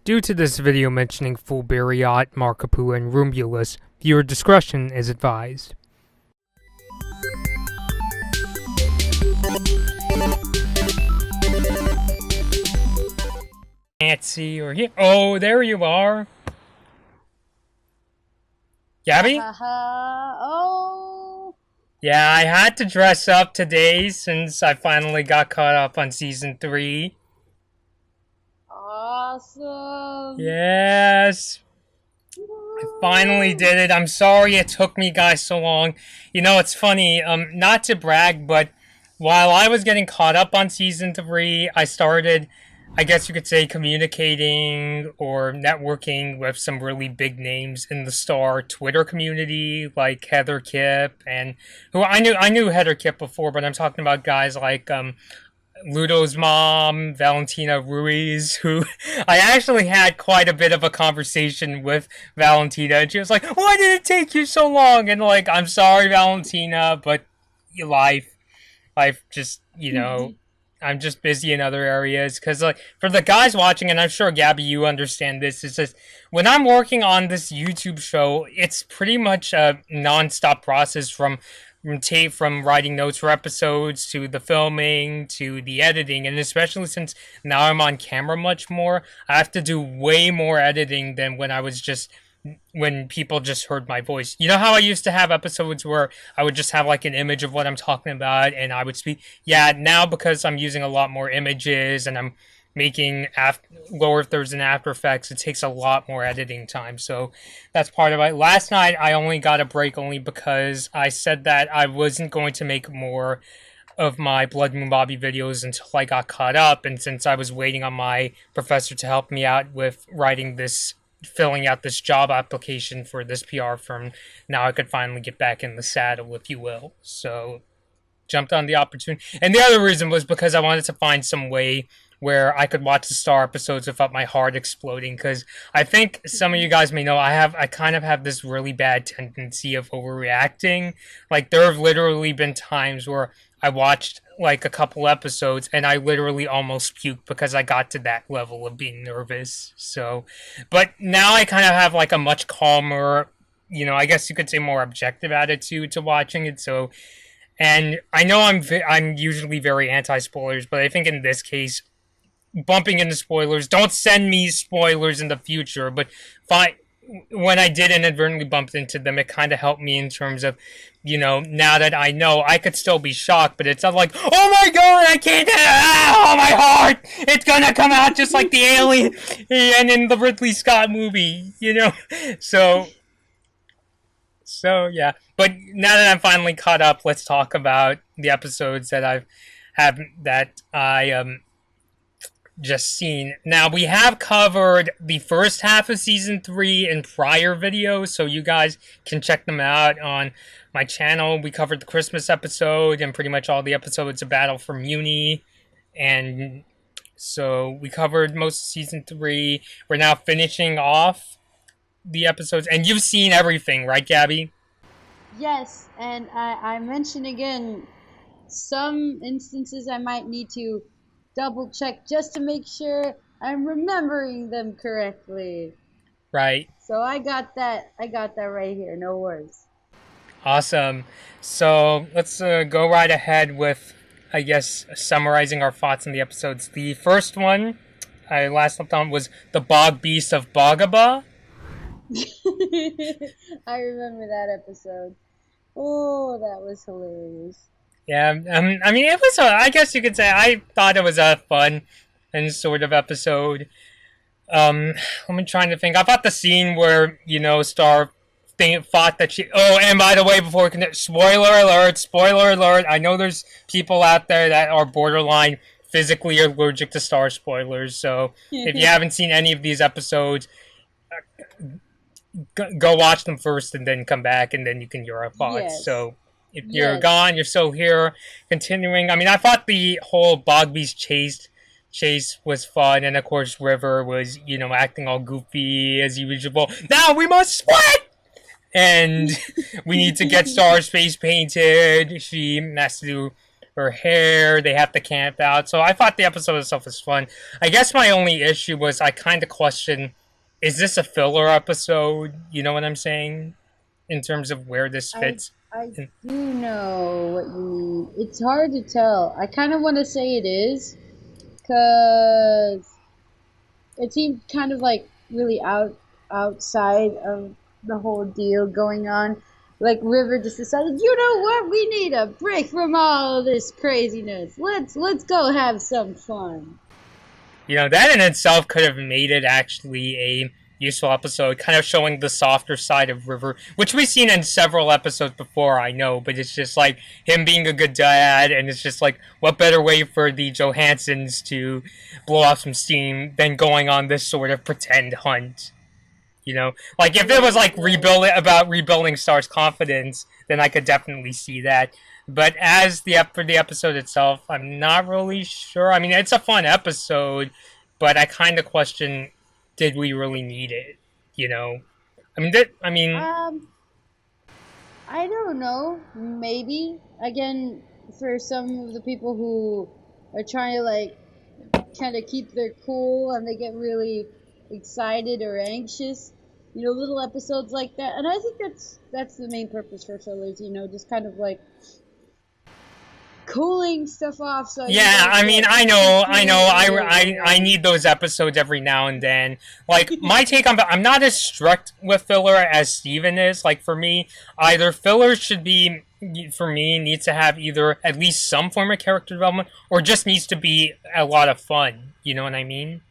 Due to this video mentioning Fulberiot, Markapu, and Rumbulus, viewer discretion is advised. Can't see or hear. Oh, there you are. Gaby? Oh. Yeah, I had to dress up today since I finally got caught up on season 3. Awesome. Yes. I finally did it. I'm sorry it took me guys so long. You know, it's funny, not to brag, but while I was getting caught up on season 3, I started, I guess you could say, communicating or networking with some really big names in the Star Twitter community, like Heather Kipp, and who I knew Heather Kipp before, but I'm talking about guys like Ludo's mom, Valentina Ruiz, who I actually had quite a bit of a conversation with Valentina, and she was like, "Why did it take you so long?" And like, I'm sorry, Valentina, but life just, I'm just busy in other areas. Because like, for the guys watching, and I'm sure Gaby, you understand this, it's just when I'm working on this YouTube show, it's pretty much a non-stop process from writing notes for episodes to the filming to the editing, and especially since now I'm on camera much more, I have to do way more editing than when people just heard my voice. You know how I used to have episodes where I would just have like an image of what I'm talking about and I would speak? Yeah, now because I'm using a lot more images and I'm making lower thirds and After Effects, it takes a lot more editing time. So that's part of it. Last night I only got a break only because I said that I wasn't going to make more of my Blood Moon Bobby videos until I got caught up, and since I was waiting on my professor to help me out with filling out this job application for this PR firm, now I could finally get back in the saddle, if you will. So jumped on the opportunity. And the other reason was because I wanted to find some way where I could watch the Star episodes without my heart exploding, because I think some of you guys may know I kind of have this really bad tendency of overreacting. Like, there have literally been times where I watched like a couple episodes and I literally almost puked because I got to that level of being nervous. So, but now I kind of have like a much calmer, I guess you could say more objective attitude to watching it. So, and I know I'm usually very anti-spoilers, but I think in this case, bumping into spoilers, don't send me spoilers in the future, but when I did inadvertently bump into them, it kind of helped me in terms of, now that I know, I could still be shocked, but it's not like, oh my god, I can't, oh my heart, it's gonna come out just like the alien and in the Ridley Scott movie, so yeah. But now that I'm finally caught up, let's talk about the episodes that I just seen. Now, we have covered the first half of season 3 in prior videos, so you guys can check them out on my channel. We covered the Christmas episode and pretty much all the episodes of Battle for Muni, and so we covered most of season 3. We're now finishing off the episodes, and you've seen everything, right, Gaby? Yes, and I mention again, some instances I might need to double check just to make sure I'm remembering them correctly. Right. So I got that right here, no worries. Awesome. So let's go right ahead with, I guess, summarizing our thoughts on the episodes. The first one I last left on was the Bogbeast of Boggabah. I remember that episode. Oh, that was hilarious. Yeah, I mean, it was, I guess you could say, I thought it was a fun and sort of episode. I'm trying to think. I thought the scene where, Star thought that she, oh, and by the way, before we can, spoiler alert, I know there's people out there that are borderline physically allergic to Star spoilers, so if you haven't seen any of these episodes, go watch them first and then come back and then you can hear our thoughts. Yes. So if you're gone, you're still here, continuing. I mean, I thought the whole Bogbeast chase was fun, and of course River was, acting all goofy as usual. Now we must split! And we need to get Star's face painted. She has to do her hair. They have to camp out. So I thought the episode itself was fun. I guess my only issue was I kind of questioned, is this a filler episode? You know what I'm saying? In terms of where this I fits. I do know what you mean. It's hard to tell. I kind of want to say it is, cause it seemed kind of like really outside of the whole deal going on. Like River just decided, you know what? We need a break from all of this craziness. Let's go have some fun. You know, that in itself could have made it actually a useful episode, kind of showing the softer side of River, which we've seen in several episodes before, I know, but it's just like him being a good dad, and it's just like, what better way for the Johansons to blow off some steam than going on this sort of pretend hunt? You know, like if it was like rebuilding Star's confidence, then I could definitely see that. But as for the episode itself, I'm not really sure. I mean, it's a fun episode, but I kind of question, did we really need it? You know, I mean, Um, I don't know. Maybe again for some of the people who are trying to like kind of keep their cool and they get really excited or anxious, little episodes like that. And I think that's the main purpose for fillers, just kind of like cooling stuff off. So yeah, I mean, I know, I need those episodes every now and then. Like, my take on, I'm not as strict with filler as Steven is. Like, for me, either fillers should be, for me, needs to have either at least some form of character development, or just needs to be a lot of fun. You know what I mean?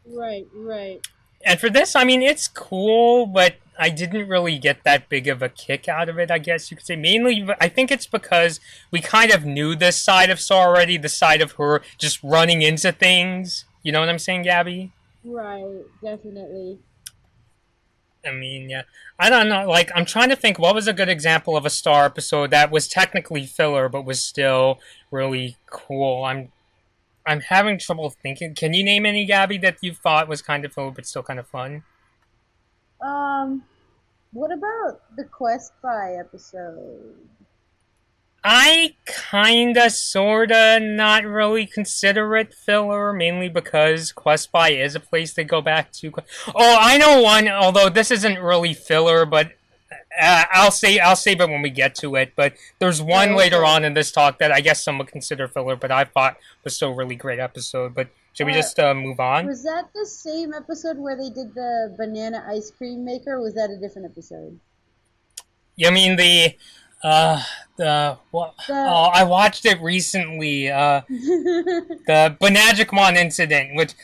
Right, right. And for this, I mean, it's cool, but I didn't really get that big of a kick out of it, I guess you could say. Mainly, I think it's because we kind of knew this side of Saw already, the side of her just running into things. You know what I'm saying, Gabby? Right, definitely. I mean, yeah. I don't know. Like, I'm trying to think what was a good example of a Star episode that was technically filler, but was still really cool. I'm having trouble thinking. Can you name any, Gabby, that you thought was kind of filler but still kind of fun? Um, what about the Quest by episode? I kinda, sorta, not really consider it filler, mainly because Quest Buy is a place they go back to. Oh, I know one, although this isn't really filler, but I'll save it when we get to it. But there's one Oh, later okay. on in this talk that I guess some would consider filler, but I thought was still a really great episode. But should we Uh, just move on? was that the same episode where they did the banana ice cream maker? Or was that a different episode? You mean the what? The Oh, I watched it recently. the The Banajikmon incident, which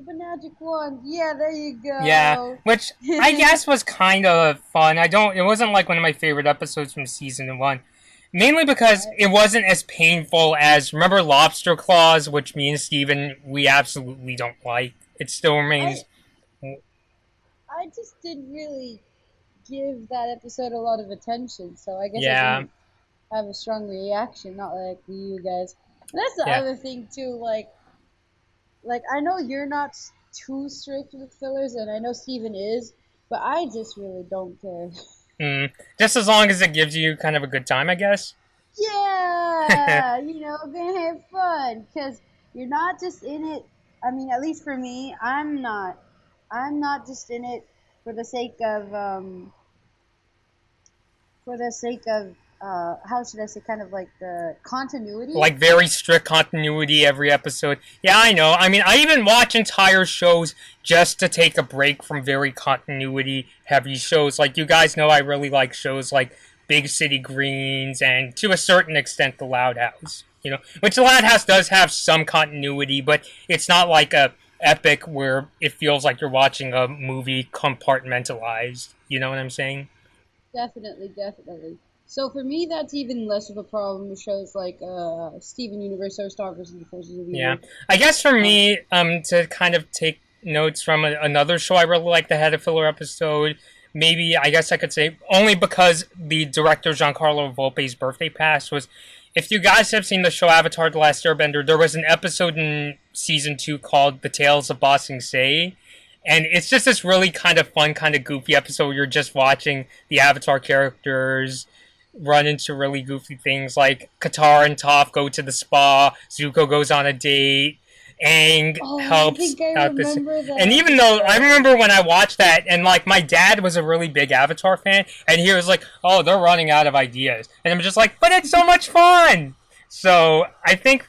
Banagic one. Yeah, there you yeah, go. which I guess was kind of fun. It wasn't like one of my favorite episodes from season one. Mainly because I, it wasn't as painful as, remember Lobster Claws, which me and Steven, we absolutely don't like. It still remains, I I just didn't really give that episode a lot of attention, so I guess I yeah, didn't have a strong reaction, not like you guys. And that's the yeah. other thing too, like I know you're not too strict with fillers, and I know Steven is, but I just really don't care. Mm. Just as long as it gives you kind of a good time, I guess. Yeah, gonna have fun, cause you're not just in it. I mean, at least for me, I'm not. I'm not just in it for the sake of how should I say, kind of like the continuity. Like very strict continuity every episode. Yeah, I know. I mean, I even watch entire shows just to take a break from very continuity heavy shows. Like you guys know, I really like shows like Big City Greens and to a certain extent The Loud House. You know, which The Loud House does have some continuity, but it's not like a epic where it feels like you're watching a movie compartmentalized. You know what I'm saying? Definitely, definitely. So for me, that's even less of a problem with shows like Steven Universe or Star versus the Forces of Yeah, Evil. I guess for Um, me, to kind of take notes from another show I really liked that had a filler episode, maybe I guess I could say only because the director Giancarlo Volpe's birthday passed was. If you guys have seen the show Avatar: The Last Airbender, there was an episode in season two called "The Tales of Ba Sing Se," and it's just this really kind of fun, kind of goofy episode where you're just watching the Avatar characters run into really goofy things like Katara and Toph go to the spa, Zuko goes on a date, Aang Oh, I helps think I out this. remember that And even though I episode. remember when I watched that, and like my dad was a really big Avatar fan, and he was like, "Oh, they're running out of ideas," and I'm just like, "But it's so much fun." So I think,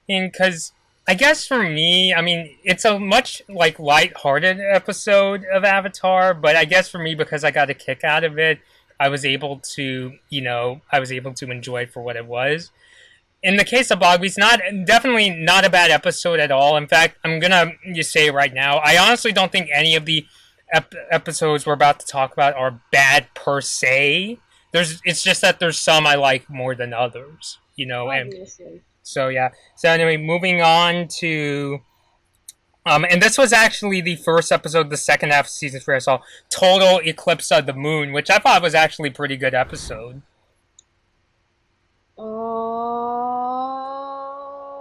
because I guess for me, I mean, it's a much like light-hearted episode of Avatar, but I guess for me, because I got a kick out of it, I was able to enjoy it for what it was. In the case of Bogbeast, not definitely not a bad episode at all. In fact, I'm gonna just say right now, I honestly don't think any of the episodes we're about to talk about are bad per se. It's just that there's some I like more than others, and Obviously. so yeah. So anyway, moving on to and this was actually the first episode, the second half of season 3 I saw, Total Eclipse of the Moon, which I thought was actually a pretty good episode.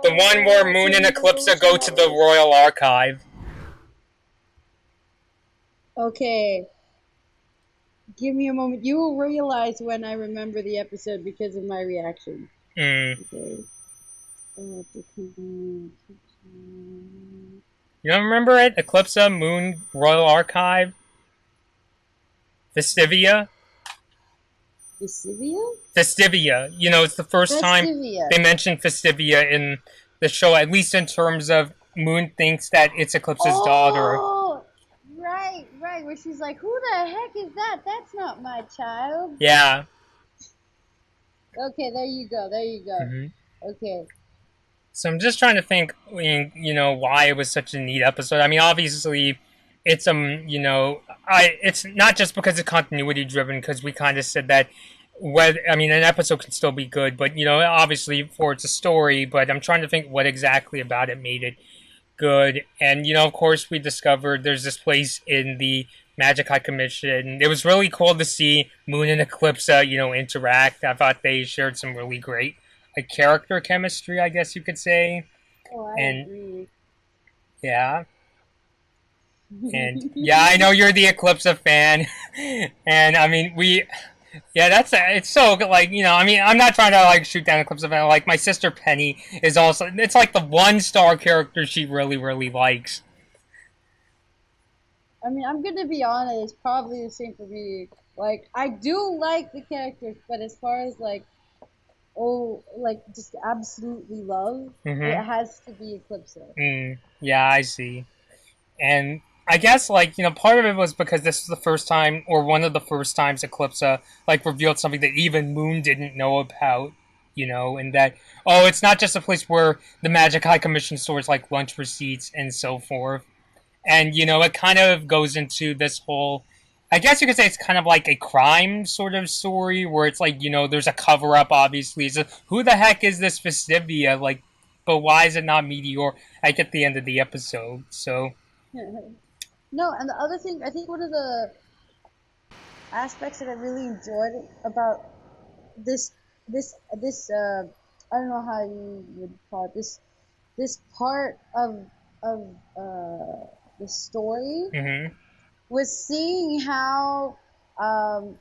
The one where Oh, Moon give and me the Eclipse go to the details. Royal Archive. Okay, give me a moment. You will realize when I remember the episode because of my reaction. Mm. Okay. You don't remember it? Eclipse, Moon, Royal Archive, Festivia? Vesivia? Festivia. It's the first time Festivia. they mentioned Festivia in the show, at least in terms of Moon thinks that it's Eclipse's daughter. Oh, right, right. Where she's like, "Who the heck is that? That's not my child." Yeah. Okay, there you go. There you go. Mm-hmm. Okay. So I'm just trying to think, why it was such a neat episode. I mean, obviously, it's it's not just because it's continuity driven, because we kind of said that. An episode can still be good, but obviously for it's a story. But I'm trying to think what exactly about it made it good. And of course, we discovered there's this place in the Magic High Commission. It was really cool to see Moon and Eclipse, interact. I thought they shared some really great character chemistry, I guess you could say. Oh, I And agree. yeah, and yeah, I know you're the Eclipse fan, and I mean yeah, it's so like I mean, I'm not trying to like shoot down Eclipse fan. Like my sister Penny is also, it's like the one star character she really really likes. I mean, I'm gonna be honest. It's probably the same for me. Like, I do like the characters, but as far as like, oh, like just absolutely love, it Mm-hmm. has to be Eclipse. Yeah, I see. And I guess like part of it was because this was the first time, or one of the first times, Eclipse like revealed something that even Moon didn't know about. And that, it's not just a place where the Magic High Commission stores like lunch receipts and so forth. And it kind of goes into this whole, I guess you could say it's kind of like a crime sort of story where it's like there's a cover up, obviously. So who the heck is this Festivia, like, but why is it not Meteor, like at the end of the episode? So No, and the other thing, I think one of the aspects that I really enjoyed about this this I don't know how you would call it, this part of the story mm-hmm. was seeing how um,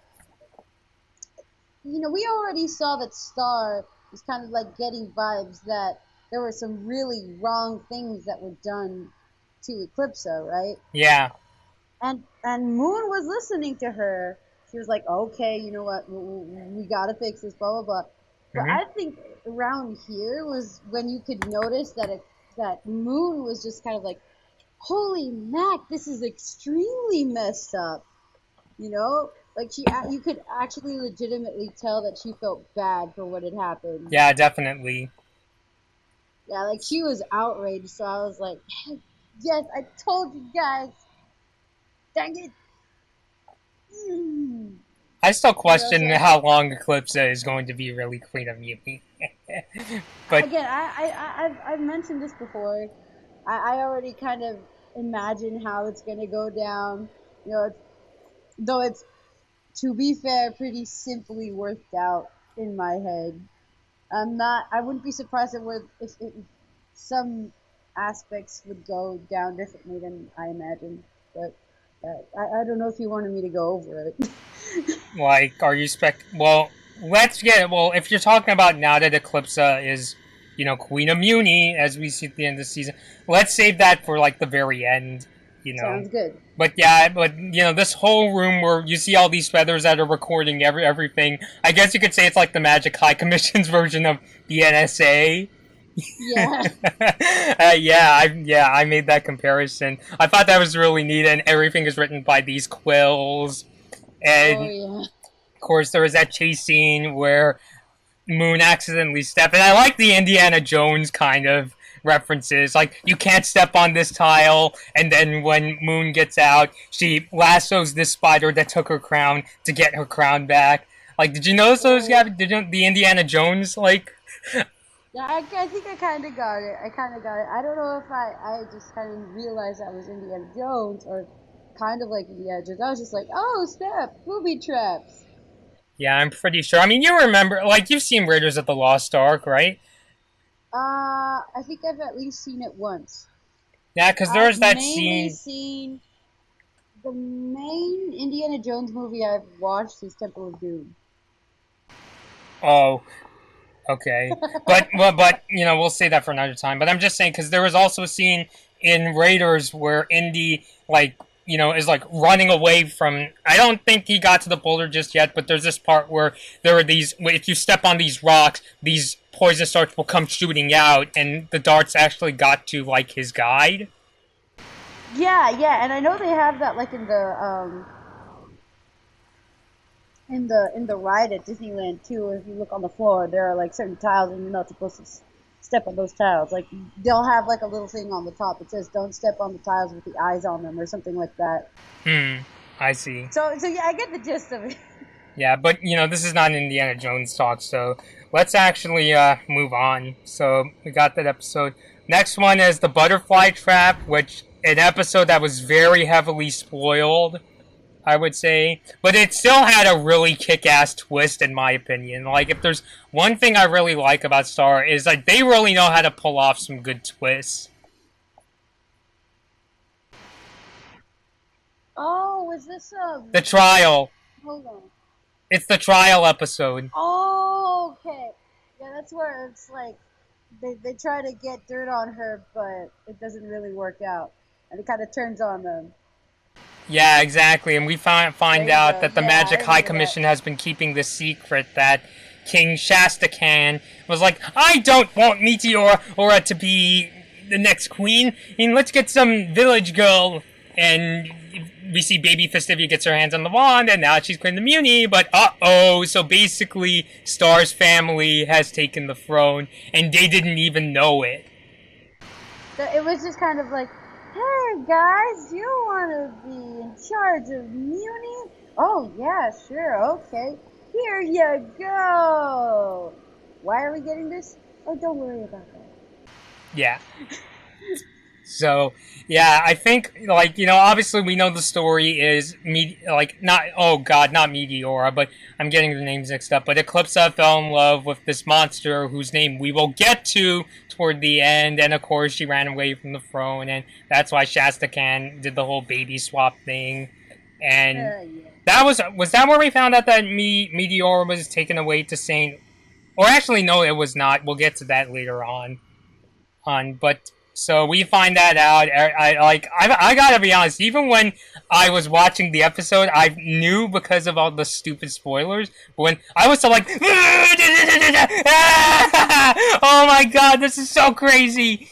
we already saw that Star was kind of like getting vibes that there were some really wrong things that were done to Eclipsa, right? Yeah. And Moon was listening to her. She was like, "Okay, you know what? We gotta fix this, blah blah blah." But Mm-hmm. I think around here was when you could notice that Moon was just kind of like, "Holy Mac, this is extremely messed up." Like you could actually legitimately tell that she felt bad for what had happened. Yeah, definitely. Yeah, like she was outraged. So I was like, "Yes, I told you guys. Dang it." Mm. I still What else? question how long Eclipse is going to be really Queen of Mutiny. But Again, I've mentioned this before. I already kind of imagine how it's gonna go down. Though it's, to be fair, pretty simply worked out in my head. I wouldn't be surprised if some aspects would go down differently than I imagined. But I don't know if you wanted me to go over it. like, are you well? let's get it. Well, if you're talking about now that Eclipsa is, Queen of Muni, as we see at the end of the season, let's save that for like the very end. You know. Sounds good. But yeah, this whole room where you see all these feathers that are recording everything. I guess you could say it's like the Magic High Commission's version of the NSA. Yeah. I made that comparison. I thought that was really neat, and everything is written by these quills. Oh And yeah. of course, there was that chase scene where Moon accidentally stepped, and I like the Indiana Jones kind of references. Like, you can't step on this tile, and then when Moon gets out, she lassos this spider that took her crown to get her crown back. Like, did you notice those, Gaby? The Indiana Jones, like... Yeah, I think I kind of got it. I don't know if I just kind of realized I was Indiana Jones or kind of like Indiana Jones. I was just like, oh, snap, booby traps. Yeah, I'm pretty sure. I mean, you remember, like, you've seen Raiders of the Lost Ark, right? I think I've at least seen it once. Yeah, because I've there's that mainly scene... seen the main Indiana Jones movie I've watched is Temple of Doom. Oh, okay. But we'll say that for another time. But I'm just saying, because there was also a scene in Raiders where Indy, like, is like running away from. I don't think he got to the boulder just yet, but there's this part where there are these. If you step on these rocks, these poison darts will come shooting out, and the darts actually got to like his guide. Yeah, and I know they have that like in the ride at Disneyland too. If you look on the floor, there are like certain tiles, and you're not supposed to step on those tiles. Like they'll have like a little thing on the top that says "Don't step on the tiles with the eyes on them" or something like that. I see. So yeah, I get the gist of it. Yeah, but this is not an Indiana Jones talk, so let's actually move on. So we got that episode. Next one is the Butterfly Trap, which an episode that was very heavily spoiled, I would say. But it still had a really kick-ass twist, in my opinion. Like, if there's one thing I really like about Star, is like they really know how to pull off some good twists. Oh, is this The trial. Hold on. It's the trial episode. Oh, okay. Yeah, that's where it's like they try to get dirt on her, but it doesn't really work out, and it kind of turns on them. Yeah, exactly. And we find out that the Yeah, Magic I High remember Commission has been keeping the secret that King Shastakan was like, I don't want Meteora to be the next queen, and let's get some village girl. And we see baby Festivia gets her hands on the wand, and now she's Queen of Muni, but uh-oh, so basically Star's family has taken the throne, and they didn't even know it. So it was just kind of like, hey guys, do you want to be in charge of Muni? Oh yeah, sure, okay. Here you go. Why are we getting this? Oh, don't worry about that. Yeah. So, yeah, I think, like, obviously we know the story is, not Meteora, but I'm getting the names mixed up, but Eclipsa fell in love with this monster whose name we will get to toward the end, and of course she ran away from the throne, and that's why Shastakan did the whole baby swap thing, and Yeah. that was that where we found out that Meteora was taken away to Saint, or actually, no, it was not, we'll get to that later on, but... So we find that out. I gotta be honest. Even when I was watching the episode, I knew because of all the stupid spoilers. But when I was so like, oh my god, this is so crazy.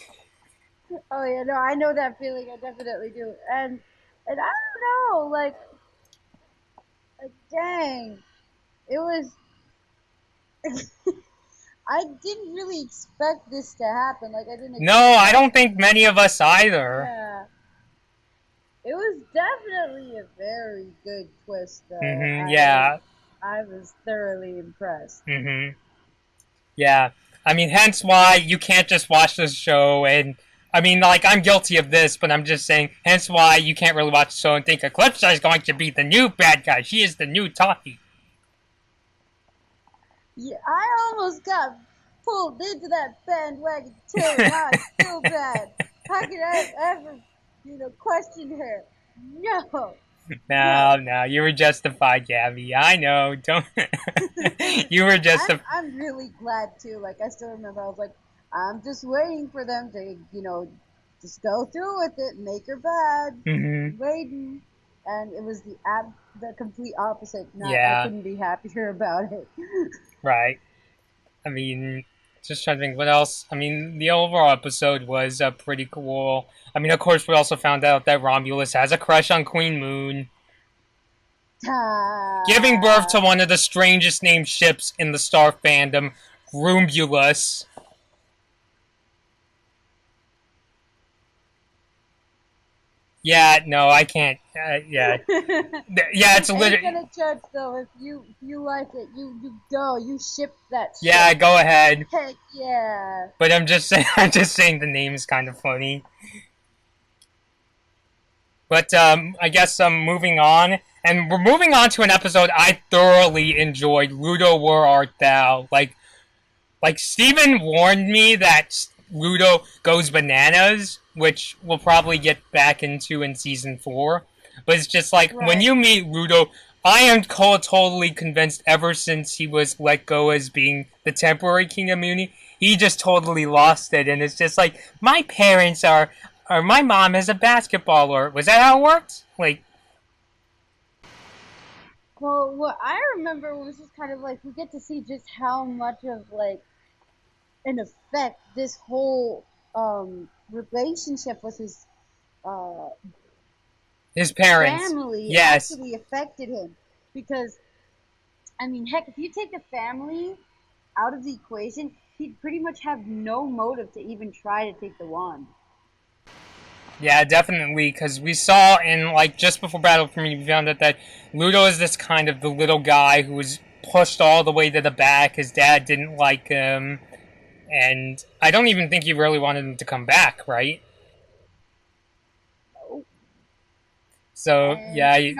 Oh yeah, no, I know that feeling. I definitely do. And I don't know, like dang, it was. I didn't really expect this to happen. Like I didn't. No, I don't think many of us either. Yeah. It was definitely a very good twist, though. Yeah. I was thoroughly impressed. Yeah. I mean, hence why you can't just watch this show and... I mean, like, I'm guilty of this, but I'm just saying, hence why you can't really watch the show and think Eclipsa is going to be the new bad guy. She is the new Toffee. Yeah, I almost got pulled into that bandwagon too. Now I feel bad. How could I ever, question her? No. No, you were justified, Gabby. I know. Don't. You were justified. I'm really glad too. Like I still remember, I was like, I'm just waiting for them to, just go through with it, make her bad, Hmm. waiting, and it was the complete opposite. Not, I Yeah, couldn't be happier about it. right. I mean, just trying to think what else. I mean, the overall episode was pretty cool. I mean, of course, we also found out that Romulus has a crush on Queen Moon, giving birth to Ta. one of the strangest named ships in the Star fandom, Rumbulus. Yeah, no, I can't. Yeah, yeah, it's Ain't literally. gonna judge though. If you like it, you go. You ship that ship. Yeah, go ahead. Heck yeah. But I'm just saying, I'm just saying the name's kind of funny. But I guess moving on, and we're moving on to an episode I thoroughly enjoyed. Ludo, where art thou? Like Steven warned me that Ludo goes bananas, which we'll probably get back into in season 4. But it's just like when Right. you meet Ludo, I am totally convinced ever since he was let go as being the temporary king of Muni, he just totally lost it. And it's just like, my parents are, or my mom is a basketballer. Was that how it worked? Like, Well, what I remember was just kind of like we get to see just how much of like an effect this whole relationship with his uh, his parents. family Yes. actually affected him. Because I mean, heck, if you take the family out of the equation, he'd pretty much have no motive to even try to take the wand. Yeah, definitely, because we saw in, like, just before Battle for Me, we found out that Ludo is this kind of the little guy who was pushed all the way to the back. His dad didn't like him, and I don't even think he really wanted him to come back, right? So, And yeah, you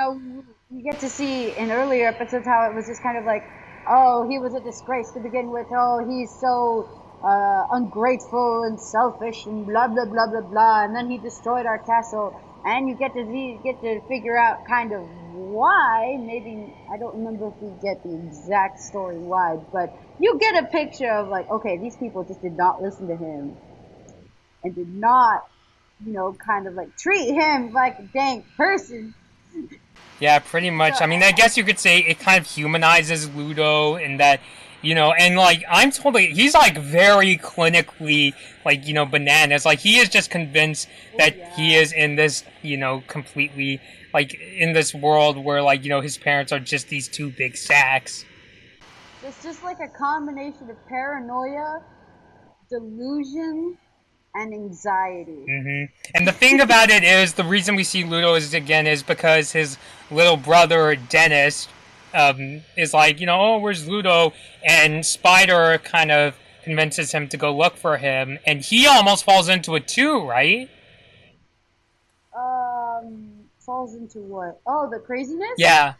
get to see in earlier episodes how it was just kind of like, oh, he was a disgrace to begin with. Oh, he's so ungrateful and selfish and blah blah blah blah blah. And then he destroyed our castle. And you get to figure out kind of why. Maybe I don't remember if we get the exact story why, but you get a picture of like, okay, these people just did not listen to him and did not, kind of like treat him like a dang person. yeah, pretty So much. I mean, I guess you could say it kind of humanizes Ludo in that, and like I'm totally, he's like very clinically like bananas. Like he is just convinced oh that he yeah. is in this completely like in this world where like his parents are just these two big sacks. It's just like a combination of paranoia, delusion, and anxiety. And the thing about it is, the reason we see Ludo is because his little brother Dennis is like, oh, where's Ludo? And Spider kind of convinces him to go look for him, and he almost falls into it too, right? Falls into what? Oh, the craziness? Yeah,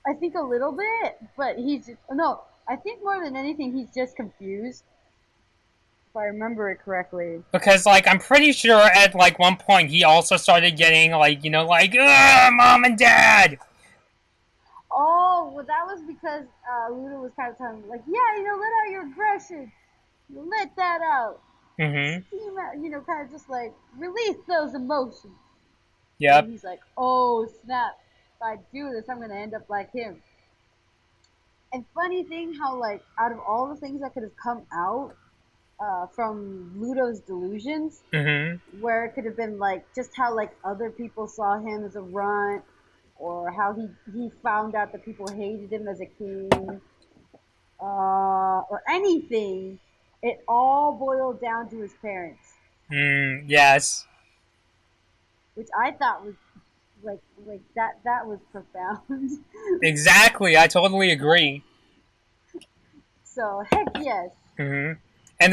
I think a little bit, but no, I think more than anything, he's just confused, if I remember it correctly. because like I'm pretty sure at like one point he also started getting like like ugh, mom and dad. Oh, well, that was because Ludo was kind of telling him, like, yeah, let out your aggression. Let that out. Mm-hmm. Steam out, kind of just like release those emotions. Yep. And he's like, oh, snap. If I do this, I'm going to end up like him. And funny thing how, like, out of all the things that could have come out from Ludo's delusions, Mm-hmm. where it could have been, like, just how, like, other people saw him as a runt, or how he found out that people hated him as a king, or anything, it all boiled down to his parents, Yes. which I thought was like that was profound. Exactly. I totally agree. So heck yes. And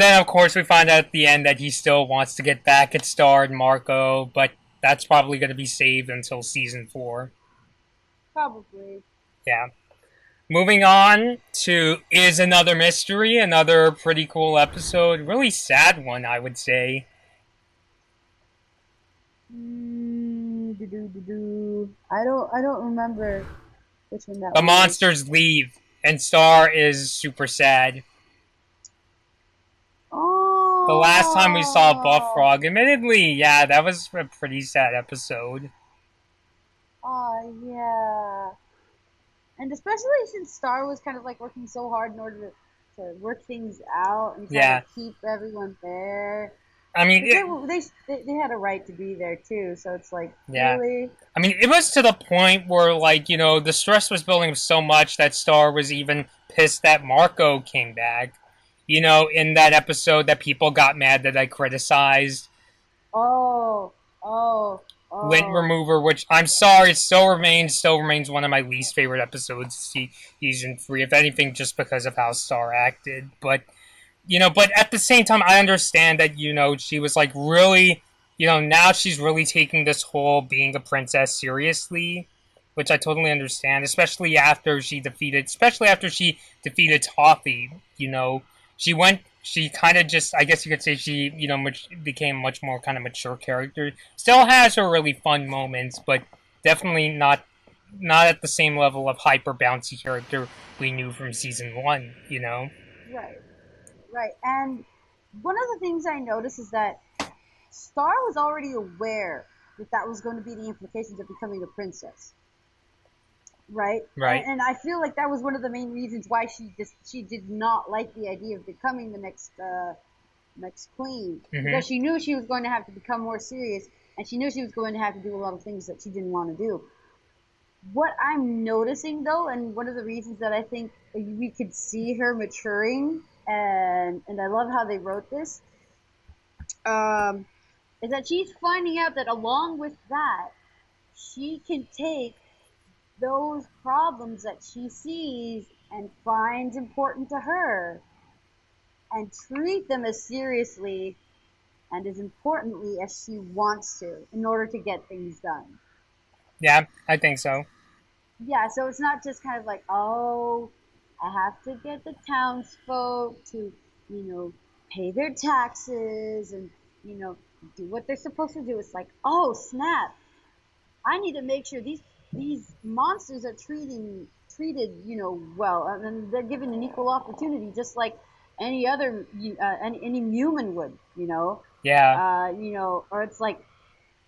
then, of course, we find out at the end that he still wants to get back at Star and Marco, but that's probably going to be saved until season 4. Probably. Yeah. Moving on to Is Another Mystery, another pretty cool episode. Really sad one, I would say. I don't remember which one that The was. monsters leave, and Star is super sad. The last time we saw Buff Oh, Frog, admittedly, yeah, that was a pretty sad episode. oh yeah. And especially since Star was kind of like working so hard in order to work things out and try to Yeah, keep everyone there. I mean, Because they had a right to be there too, so it's like, yeah. really? I mean, it was to the point where, like, the stress was building up so much that Star was even pissed that Marco came back. In that episode that people got mad that I criticized Oh, oh, Lint oh. Remover, which I'm sorry, still remains one of my least favorite episodes of season 3, if anything, just because of how Star acted. But at the same time, I understand that, she was like really, now she's really taking this whole being a princess seriously, which I totally understand, especially after she defeated Toffee, she kind of just, I guess you could say she, became much more kind of mature character. Still has her really fun moments, but definitely not at the same level of hyper bouncy character we knew from season 1. Right, right. And one of the things I noticed is that Star was already aware that that was going to be the implications of becoming a princess, right? Right. And I feel like that was one of the main reasons why she did not like the idea of becoming the next queen, Mm-hmm. because she knew she was going to have to become more serious, and she knew she was going to have to do a lot of things that she didn't want to do. What I'm noticing though, and one of the reasons that I think we could see her maturing, and I love how they wrote this, um, is that she's finding out that along with that, she can take those problems that she sees and finds important to her and treat them as seriously and as importantly as she wants to in order to get things done. Yeah, I think so. Yeah, so it's not just kind of like, oh, I have to get the townsfolk to, you know, pay their taxes and, you know, do what they're supposed to do. It's like, oh, snap. I need to make sure these monsters are treated, well, and they're given an equal opportunity, just like any other any human would, Yeah. or it's like,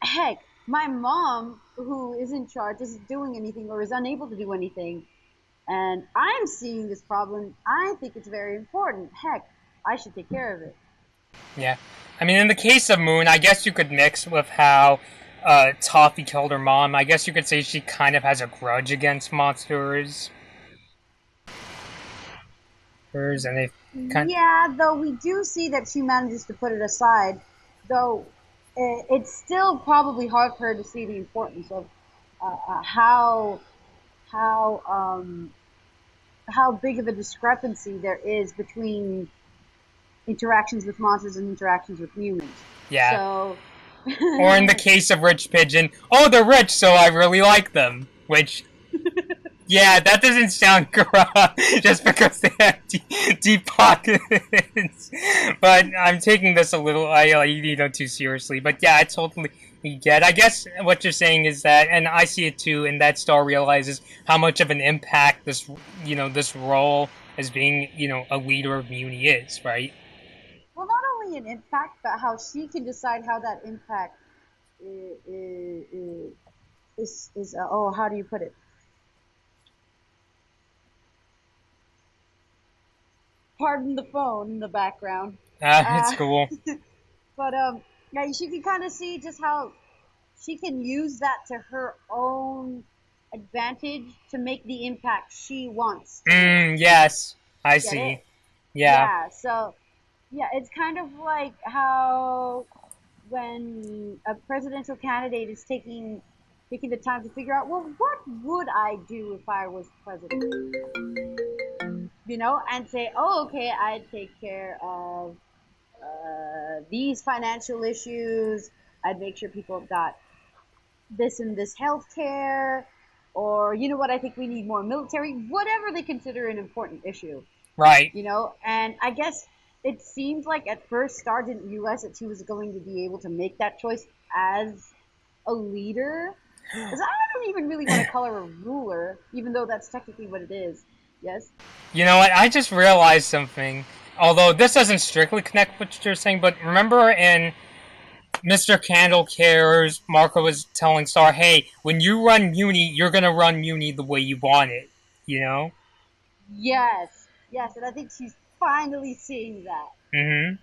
heck, my mom, who is in charge, isn't doing anything or is unable to do anything, and I'm seeing this problem. I think it's very important. Heck, I should take care of it. Yeah. I mean, in the case of Moon, I guess you could mix with how Toffee killed her mom. I guess you could say she kind of has a grudge against monsters. And they kind. Yeah, though we do see that she manages to put it aside, though it's still probably hard for her to see the importance of how how big of a discrepancy there is between interactions with monsters and interactions with humans. Yeah. So, Or in the case of Rich Pigeon, oh, they're rich, so I really like them. Which, yeah, that doesn't sound corrupt just because they have deep pockets. But I'm taking this a little, too seriously. But yeah, I totally get. I guess what you're saying is that, and I see it too, and that Star realizes how much of an impact this role as being, a leader of Muni is, right? well, not only an impact, but how she can decide how that impact is oh, how do you put it? Pardon the phone in the background. It's Uh, cool. but yeah, she can kind of see just how she can use that to her own advantage to make the impact she wants to make. Yes, I Get it? see. Yeah. Yeah. So yeah, it's kind of like how when a presidential candidate is taking the time to figure out, well, what would I do if I was president? And say, oh, okay, I'd take care of these financial issues. I'd make sure people have got this and this health care, or you know what, I think we need more military, whatever they consider an important issue, Right. and I guess it seems like at first Star didn't realize that she was going to be able to make that choice as a leader, Because I don't even really want to call her a ruler, even though that's technically what it is. Yes? You know what? I just realized something. Although this doesn't strictly connect with what you're saying, but remember in Mr. Candle Cares, Marco was telling Star, hey, when you run Muni, you're going to run Muni the way you want it. You know? Yes. Yes, and I think she's finally seeing that. Mm hmm.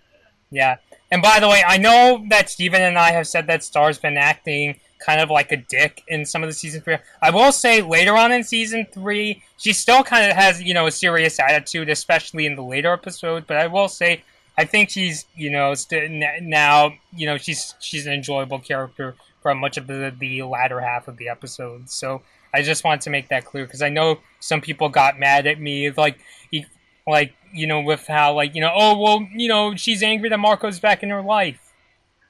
Yeah. And by the way, I know that Steven and I have said that Star's been acting kind of like a dick in some of the season 3. I will say later on in season 3, she still kind of has, a serious attitude, especially in the later episodes. But I will say, I think she's, now, she's an enjoyable character for much of the latter half of the episode. So I just want to make that clear because I know some people got mad at me, with how, oh, well, she's angry that Marco's back in her life.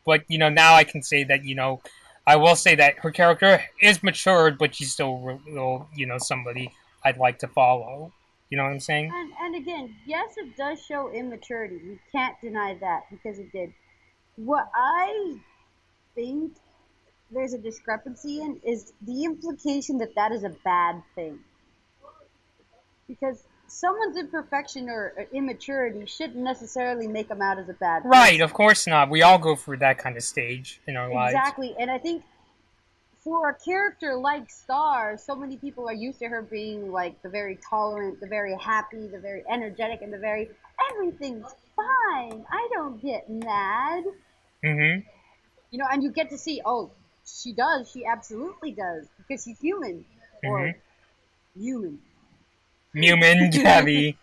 But, now I can say that, I will say that her character is matured, but she's still, somebody I'd like to follow. You know what I'm saying? And again, yes, it does show immaturity. We can't deny that because it did. What I think there's a discrepancy in is the implication that that is a bad thing. Because someone's imperfection or immaturity shouldn't necessarily make them out as a bad person. Right, of course not. We all go through that kind of stage in our lives. Exactly, and I think for a character like Star, so many people are used to her being like the very tolerant, the very happy, the very energetic, and the very everything's fine. I don't get mad. Mm-hmm. And you get to see, oh, she does. She absolutely does because she's human or human. Human, Gaby.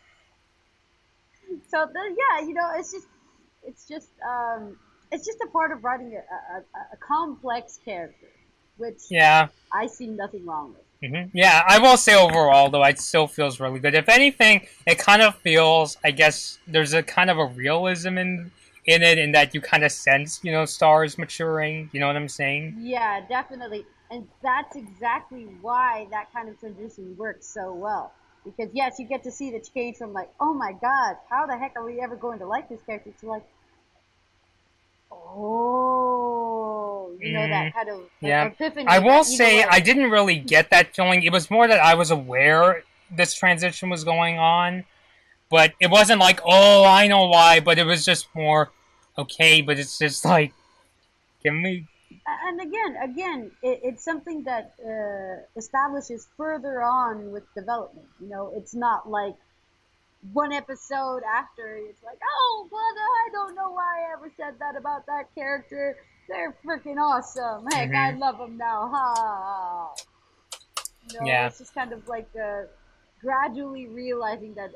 So it's just a part of writing a complex character, which I see nothing wrong with. Mm-hmm. Yeah, I will say overall, though, it still feels really good. If anything, it kind of feels, I guess, there's a kind of a realism in it, in that you kind of sense, Stars maturing. You know what I'm saying? Yeah, definitely. And that's exactly why that kind of transition works so well. Because, yes, you get to see the change from, like, oh my god, how the heck are we ever going to like this character, to, like, oh, that kind of epiphany. I will say I didn't really get that feeling. It was more that I was aware this transition was going on, but it wasn't like, oh, I know why, but it was just more, okay, but it's just like, give me... And again, it's something that establishes further on with development. It's not like one episode after it's like, oh, brother, I don't know why I ever said that about that character. They're freaking awesome. Heck, I love them now. Ha! It's just kind of like gradually realizing that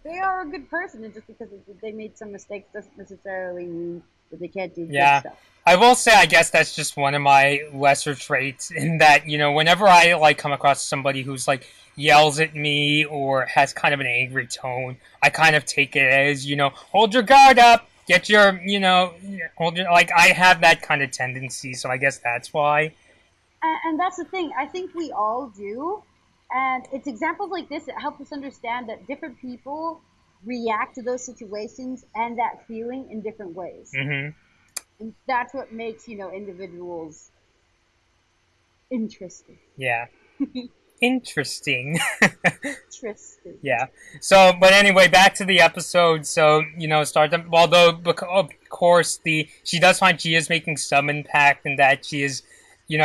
they are a good person, and just because they made some mistakes doesn't necessarily mean that they can't do good stuff. I will say, I guess that's just one of my lesser traits, in that, whenever I, come across somebody who's, yells at me or has kind of an angry tone, I kind of take it as, hold your guard up, get your, I have that kind of tendency, so I guess that's why. And that's the thing, I think we all do, and it's examples like this that help us understand that different people react to those situations and that feeling in different ways. Mm-hmm. And that's what makes, individuals interesting. Yeah. Interesting. Interesting. Yeah. So, but anyway, back to the episode. So, although, of course, she does find she is making some impact, and that she is,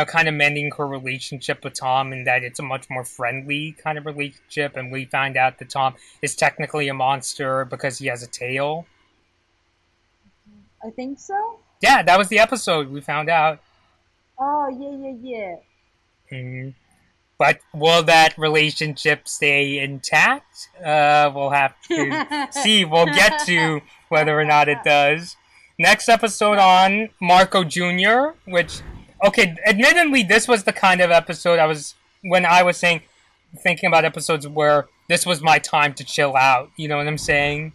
kind of mending her relationship with Tom, and that it's a much more friendly kind of relationship, and we find out that Tom is technically a monster because he has a tail. I think so. Yeah, that was the episode we found out. Oh, yeah. Mm-hmm. But will that relationship stay intact? We'll have to see. We'll get to whether or not it does. Next episode on Marco Jr., which, okay, admittedly, this was the kind of episode when I was thinking about episodes where this was my time to chill out. You know what I'm saying?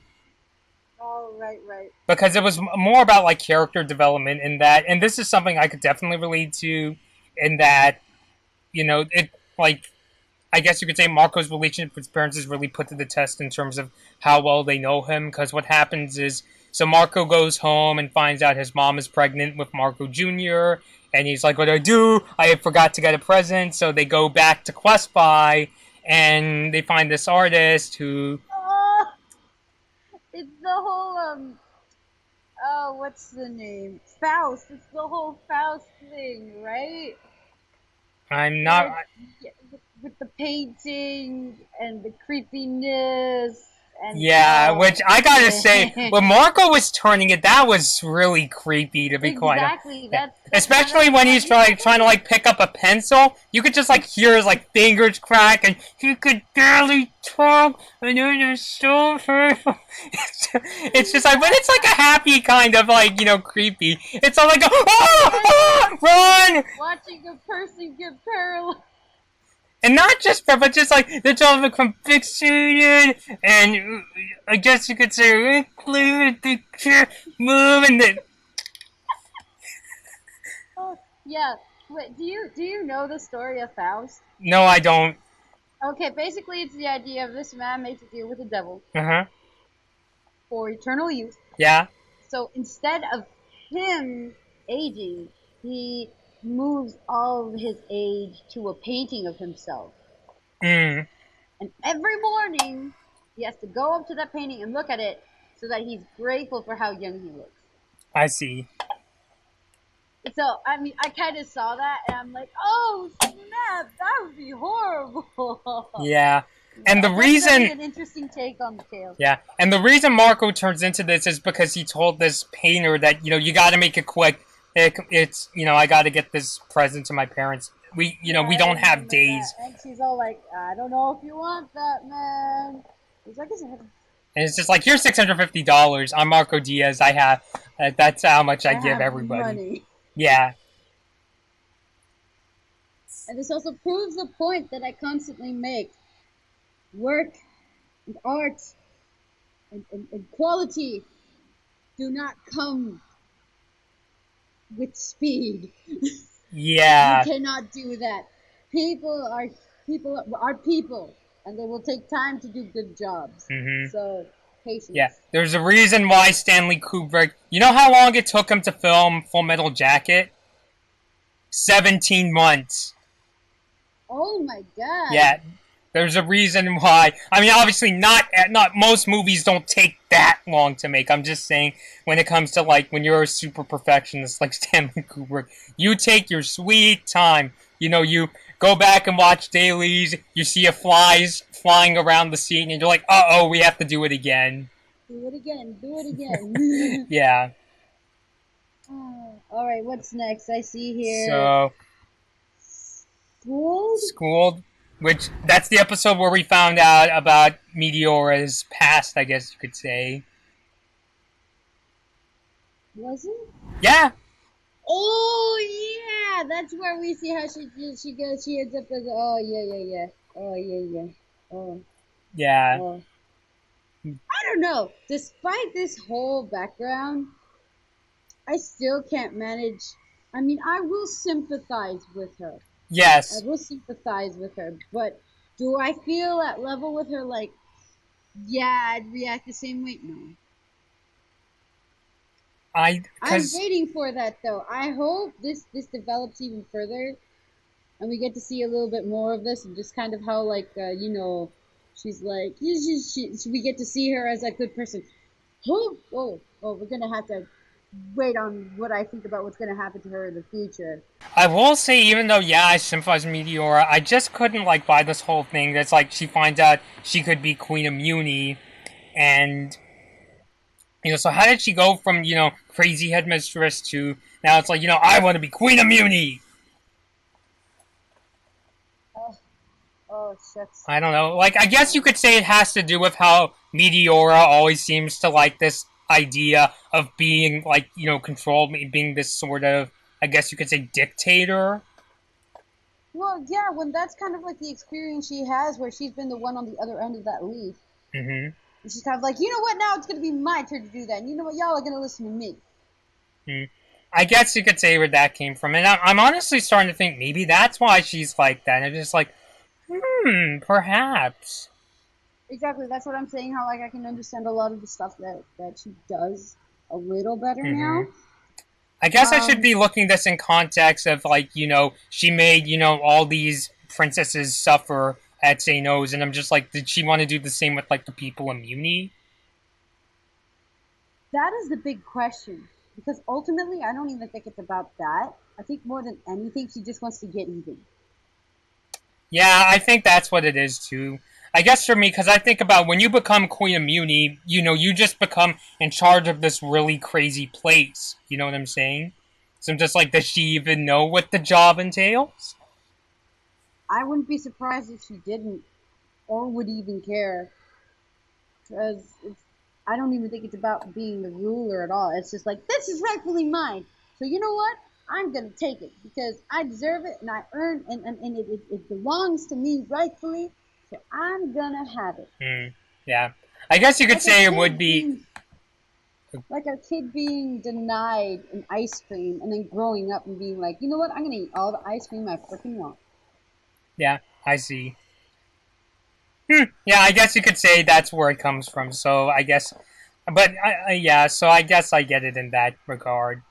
Oh, right. Because it was more about, character development in that, and this is something I could definitely relate to, in that, I guess you could say Marco's relationship with his parents is really put to the test in terms of how well they know him, because what happens is, so Marco goes home and finds out his mom is pregnant with Marco Jr., And he's like, what do I do? I forgot to get a present. So they go back to Quest Buy, and they find this artist who... Oh, it's the whole oh, what's the name? Faust. It's the whole Faust thing, right? I'm Where not... it's with the painting and the creepiness and Yeah, oh which I gotta say, man. when Marco was turning it, that was really creepy, to be quite honest. Exactly. Yeah. That's Especially when he's trying to like pick up a pencil, you could just like hear his like fingers crack, and he could barely talk, and it was so hurtful. It's just like, but it's like a happy kind of like creepy. It's all like, run! watching a person get paralyzed. And not just that, but just like the child become fixated, and I guess you could say include the move and the... Oh, yeah. Wait, do you know the story of Faust? No, I don't. Okay, basically it's the idea of this man makes a deal with the devil Uh huh. for eternal youth. Yeah. So instead of him aging, he moves all of his age to a painting of himself. Mm. And every morning, he has to go up to that painting and look at it so that he's grateful for how young he looks. I see. So, I mean, I kind of saw that and I'm like, oh, snap, that would be horrible. Yeah. And the That's reason... an interesting take on the tale. Yeah. And the reason Marco turns into this is because he told this painter that, you gotta make it quick. It's, I gotta get this present to my parents. We don't have days. And she's all like, I don't know if you want that, man. He's like, And it's just like, here's $650. I'm Marco Diaz. I have... that's how much I give have everybody. money. Yeah. And this also proves the point that I constantly make. Work and art and quality do not come with speed. Yeah. You cannot do that. People are people, and they will take time to do good jobs. Mm-hmm. So patience. Yeah. There's a reason why Stanley Kubrick... You know how long it took him to film Full Metal Jacket? 17 months. Oh my god. Yeah. There's a reason why. I mean, obviously, not most movies don't take that long to make. I'm just saying, when it comes to like when you're a super perfectionist like Stanley Kubrick, you take your sweet time. You go back and watch dailies. You see a flies flying around the scene, and you're like, "Uh-oh, we have to do it again." Do it again. Do it again. Yeah. All right. What's next? I see here. So. Schooled. Which, that's the episode where we found out about Meteora's past, I guess you could say. Was it? Yeah. Oh, yeah! That's where we see how she goes, she ends up as, oh, yeah. Oh, yeah. Oh. Yeah. Oh. I don't know. Despite this whole background, I still can't manage. I mean, I will sympathize with her. Yes. I will sympathize with her, but do I feel at level with her? Like, yeah, I'd react the same way. No. I'm waiting for that though. I hope this develops even further, and we get to see a little bit more of this, and just kind of how she's like we get to see her as a good person. Oh, we're gonna have to wait on what I think about what's going to happen to her in the future. I will say, even though, yeah, I sympathize with Meteora, I just couldn't, buy this whole thing. That's like, she finds out she could be Queen of Muni, and, so how did she go from, crazy headmistress to, now it's like, I want to be Queen of Muni! Oh, shucks. I don't know. I guess you could say it has to do with how Meteora always seems to like this idea of being, controlled, being this sort of, I guess you could say, dictator. Well, yeah, when that's kind of like the experience she has, where she's been the one on the other end of that leaf. Mm-hmm. And she's kind of like, you know what, now it's going to be my turn to do that, and you know what, y'all are going to listen to me. I guess you could say where that came from, and I'm honestly starting to think maybe that's why she's like that, and I'm just like, perhaps. Exactly, that's what I'm saying, how, I can understand a lot of the stuff that she does a little better now. I guess I should Um, be looking this in context of like, she made, all these princesses suffer at St. O's, and I'm just like, did she want to do the same with like the people in Muni? that is the big question because ultimately, I don't even think it's about that. I think more than anything, she just wants to get even. Yeah, I think that's what it is too. I guess for me, because I think about when you become Queen of Muni, you just become in charge of this really crazy place. You know what I'm saying? So I'm just like, does she even know what the job entails? I wouldn't be surprised if she didn't or would even care because I don't even think it's about being the ruler at all. It's just like this is rightfully mine. So you know what? I'm gonna take it because I deserve it and I earn and it belongs to me rightfully. So I'm gonna have it. Hmm. Yeah. I guess you could Like a say it would kid be. being like a kid being denied an ice cream and then growing up and being like, you know what? I'm gonna eat all the ice cream I freaking want. Yeah, I see. Yeah, I guess you could say that's where it comes from. So I guess, but yeah, so I guess I get it in that regard.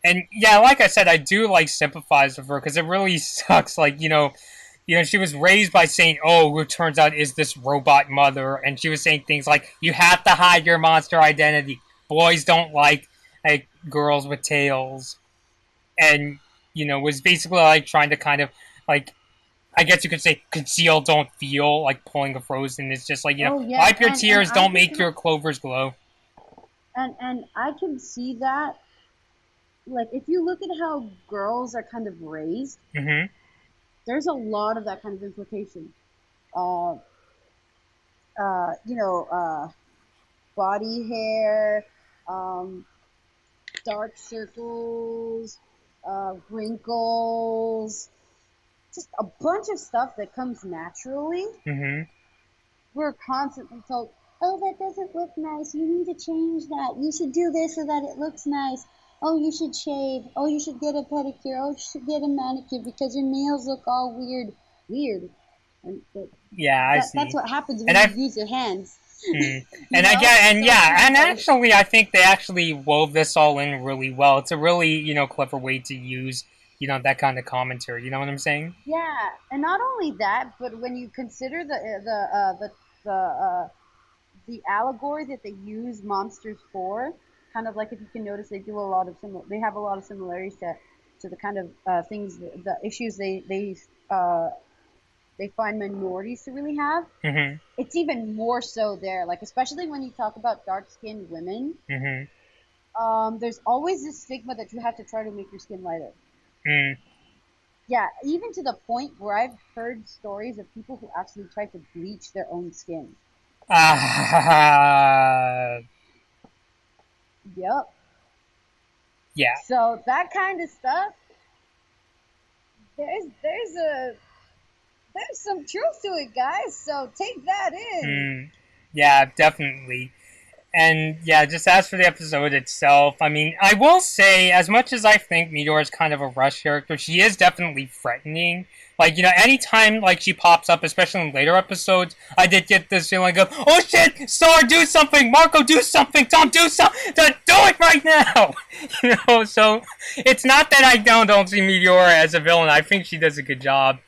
And yeah, like I said, I do like sympathize with her because it really sucks. Like she was raised by Saint O, who turns out is this robot mother, and she was saying things like, "You have to hide your monster identity. Boys don't like girls with tails," and was basically like trying to kind of like, I guess you could say, conceal, don't feel, like pulling a Frozen. It's just like, Oh yeah, wipe your and tears, I don't can make your clovers glow. and I can see that. Like if you look at how girls are kind of raised, Mm-hmm. there's a lot of that kind of implication. Uh, you know, body hair, um, dark circles, wrinkles, just a bunch of stuff that comes naturally. Mm-hmm. We're constantly told, oh, that doesn't look nice. You need to change that. You should do this so that it looks nice. Oh, you should shave. Oh, you should get a pedicure. Oh, you should get a manicure because your nails look all weird. Weird. And Yeah, I that's see. what happens And when you I use your hands. Mm. You And I know? get, and So it's yeah, kind of and like, actually, I think they actually wove this all in really well. It's a really, clever way to use, that kind of commentary. You know what I'm saying? yeah. And not only that, but when you consider the allegory that they use monsters for, kind of like if you can notice, they do a lot of they have a lot of similarities to the kind of things, the issues they find minorities to really have. Mm-hmm. It's even more so there, like especially when you talk about dark skinned women. Mm-hmm. There's always this stigma that you have to try to make your skin lighter. Mm. Yeah, even to the point where I've heard stories of people who actually tried to bleach their own skin. Ah, Yep. yeah. So that kind of stuff, there's some truth to it, guys. So take that in. Mm. Yeah, definitely. And yeah, just as for the episode itself, I mean, I will say, as much as I think Meteor is kind of a Rush character, she is definitely threatening. Like, anytime like she pops up, especially in later episodes, I did get this feeling of, oh shit, Star, do something, Marco, do something, Tom, do something, do it right now. So it's not that I don't see Meteor as a villain. I think she does a good job,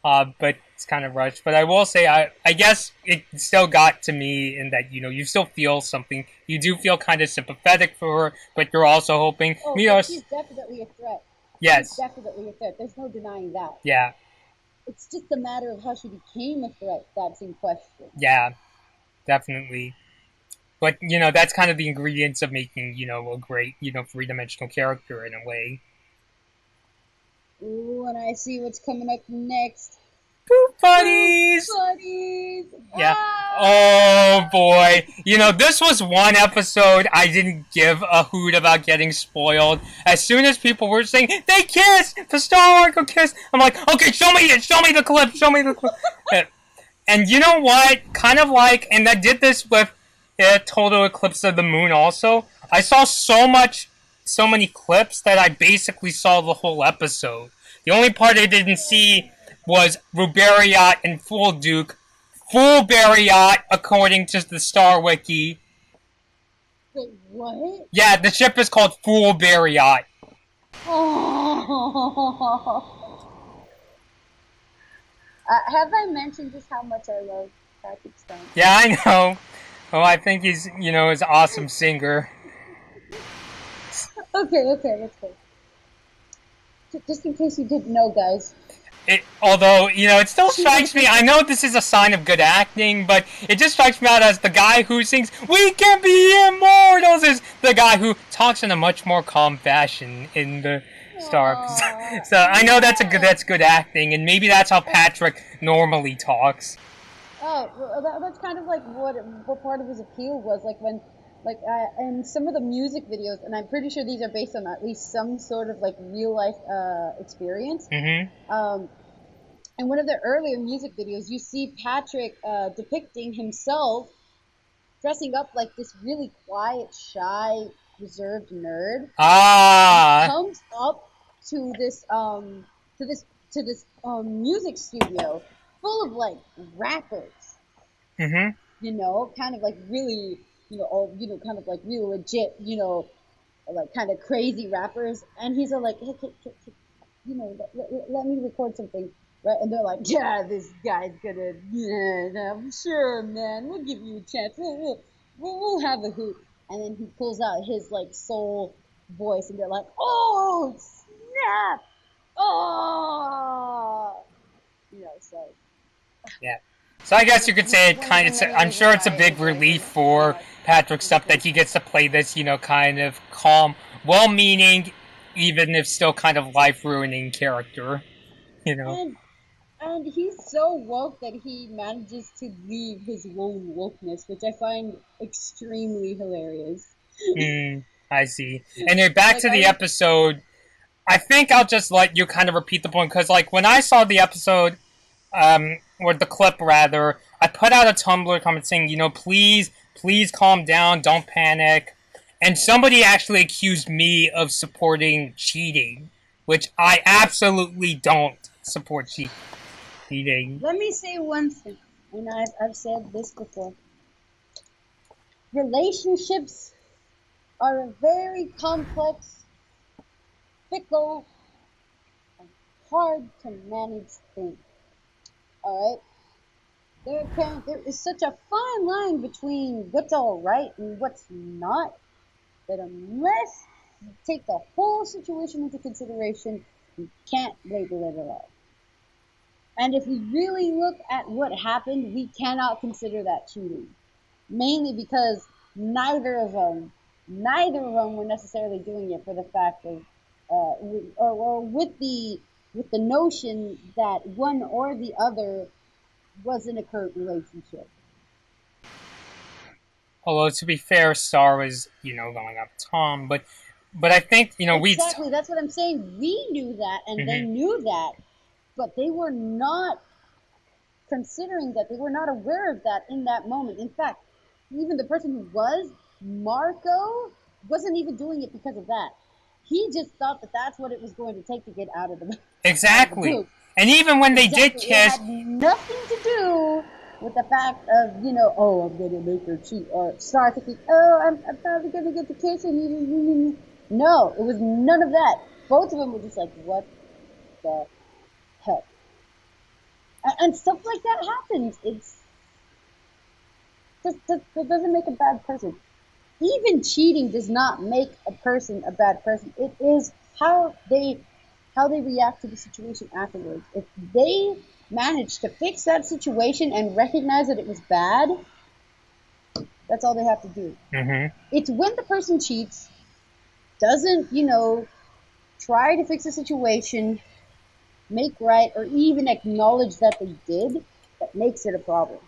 but it's kind of rushed. But I will say, I guess it still got to me in that you still feel something. You do feel kind of sympathetic for her, but you're also hoping Oh, but Meteor's. she's definitely a threat. She's Yes. definitely a threat. There's no denying that. Yeah. It's just a matter of how she became a threat that's in question. Yeah. Definitely. But that's kind of the ingredients of making a great three-dimensional character in a way. Ooh, and I see what's coming up next. Poop Poop buddies. buddies. Yeah. Ah! Oh boy. This was one episode I didn't give a hoot about getting spoiled. As soon as people were saying they kissed, the Star Marco kissed, I'm like, okay, show me it, show me the clip, show me the clip. And you know what? Kind of like, and I did this with Total Eclipse of the Moon also. I saw so many clips that I basically saw the whole episode. The only part I didn't see was Ruberiot and Fool Duke. Fool Bariot, according to the Star Wiki. Wait, what? Yeah, the ship is called Fool Bariot. Oh. Have I mentioned just how much I love Patrick Stump? Yeah, I know. Oh, I think he's, is an awesome singer. Okay, let's go. Just in case you didn't know, guys. Although, it still She strikes me, I know this is a sign of good acting, but it just strikes me out as the guy who sings, "We can be immortals," is the guy who talks in a much more calm fashion in the Star. So I know yes. that's good acting, and maybe that's how Patrick normally talks. Oh, well, that's kind of like what part of his appeal was, like when, like, and some of the music videos, and I'm pretty sure these are based on at least some sort of like real life experience. Mm-hmm. Um, in one of the earlier music videos, you see Patrick depicting himself dressing up like this really quiet, shy, reserved nerd, and he Ah. comes up to this to this music studio full of like rappers, Mm-hmm. kind of like really, kind of like real legit, like kind of crazy rappers, and he's all like, hey, let me record something. Right, and they're like, yeah, this guy's gonna, yeah, I'm sure, man, we'll give you a chance. We'll have a hoot. And then he pulls out his like soul voice, and they're like, oh snap, oh, so Yeah. So I guess you could say it one of kind the of. many I'm reasons sure it's a why big I relief think for Patrick he's a Stup that he gets to play this, kind of calm, well-meaning, even if still kind of life-ruining character. You know. and he's so woke that he manages to leave his lone wokeness, which I find extremely hilarious. Hmm. I see. And then back Like to the episode. I think I'll just let you kind of repeat the point because, like, when I saw the episode, or the clip rather, I put out a Tumblr comment saying, please, please calm down, don't panic. And somebody actually accused me of supporting cheating, which I absolutely don't support cheating. let me say one thing, and I've said this before. Relationships are a very complex, fickle, and hard to manage thing. All right, there is such a fine line between what's all right and what's not, that unless you take the whole situation into consideration, you can't label it at all. And if we really look at what happened, we cannot consider that cheating. Mainly because neither of them were necessarily doing it for the fact of, or with the notion that one or the other was in a current relationship. Although to be fair, Star was going up Tom, but I think we. Exactly, that's what I'm saying. We knew that, and they Mm-hmm. knew that, but they were not considering that, they were not aware of that in that moment. In fact, even the person who was Marco wasn't even doing it because of that. He just thought that that's what it was going to take to get out of the out of the Exactly. boot. And even when they did Exactly. It kiss, had nothing to do with the fact of, oh, I'm gonna make her cheat, or start thinking, oh, I'm probably gonna get the kiss, and no, it was none of that. Both of them were just like, what the heck? And stuff like that happens. That doesn't make a bad person. Even cheating does not make a person a bad person. It is how they react to the situation afterwards. If they manage to fix that situation and recognize that it was bad, that's all they have to do. mm-hmm. It's when the person cheats, doesn't, try to fix the situation, make right, or even acknowledge that they did, that makes it a problem.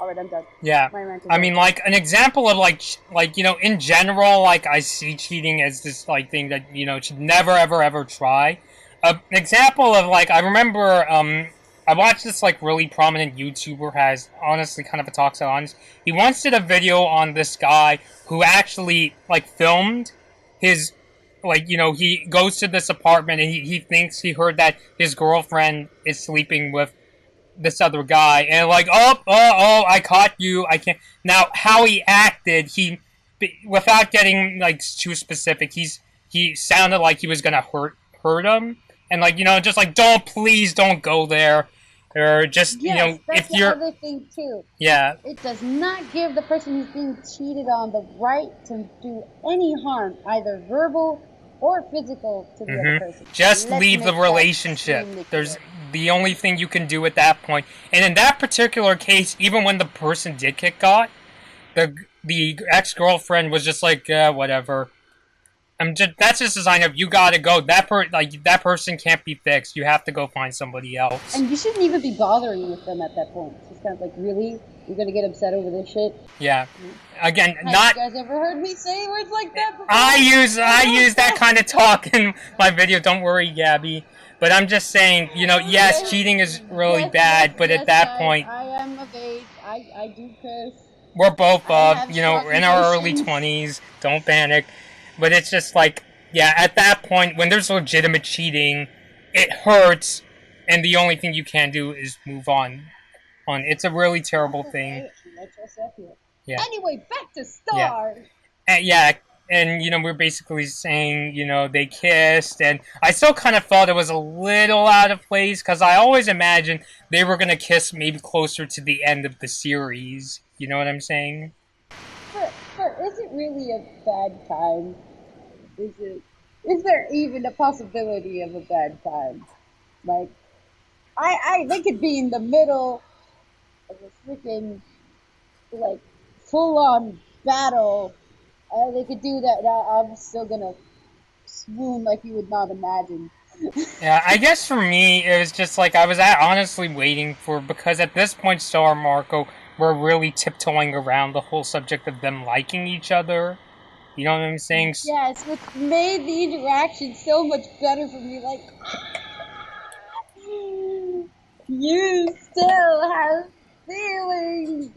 All right, I'm done. Yeah. My rant is I over. mean, like, an example of, in general, like, I see cheating as this, like, thing that, should never, ever, ever try. An example of, like, I remember, I watched this, like, really prominent YouTuber has, honestly, kind of a toxic honest. He once did a video on this guy who actually, like, filmed his, like, he goes to this apartment and he thinks he heard that his girlfriend is sleeping with this other guy, and like, I caught you. I can't. Now, how he acted, without getting like too specific, he sounded like he was gonna hurt him, and like just like please don't go there, or just Yes, if that's the you're other thing too. yeah. It does not give the person who's being cheated on the right to do any harm, either verbal or physical, to the other person. Just Let's leave the make that relationship. extremely There's clear. the only thing you can do at that point. And in that particular case, even when the person did get caught, the ex girlfriend was just like, whatever. That's just a sign of you gotta go. That person can't be fixed. You have to go find somebody else. And you shouldn't even be bothering with them at that point. It's just kind of like, really? You're gonna get upset over this shit? Yeah. Again, Have not. you guys ever heard me say words like that before? I use that kind of talk in my video. Don't worry, Gabby. But I'm just saying, yes, cheating is really bad. But at that guys, point, I am of age. I do curse. we're both I have strong in our early emotions. 20s. Don't panic. But it's just like, yeah, at that point, when there's legitimate cheating, it hurts, and the only thing you can do is move on. It's a really terrible thing. Let yourself hear. Yeah. Anyway, back to Yeah. Star. Yeah, and we're basically saying they kissed, and I still kind of felt it was a little out of place because I always imagined they were gonna kiss maybe closer to the end of the series. You know what I'm saying? But is it really a bad time? Is there even a possibility of a bad time? Like, they could be in the middle of a freaking, like, full on battle. They could do that. I'm still gonna swoon like you would not imagine. Yeah, I guess for me it was just like I was honestly waiting for, because at this point Star and Marco were really tiptoeing around the whole subject of them liking each other. You know what I'm saying? Yes, which made the interaction so much better for me. Like, you still have feelings.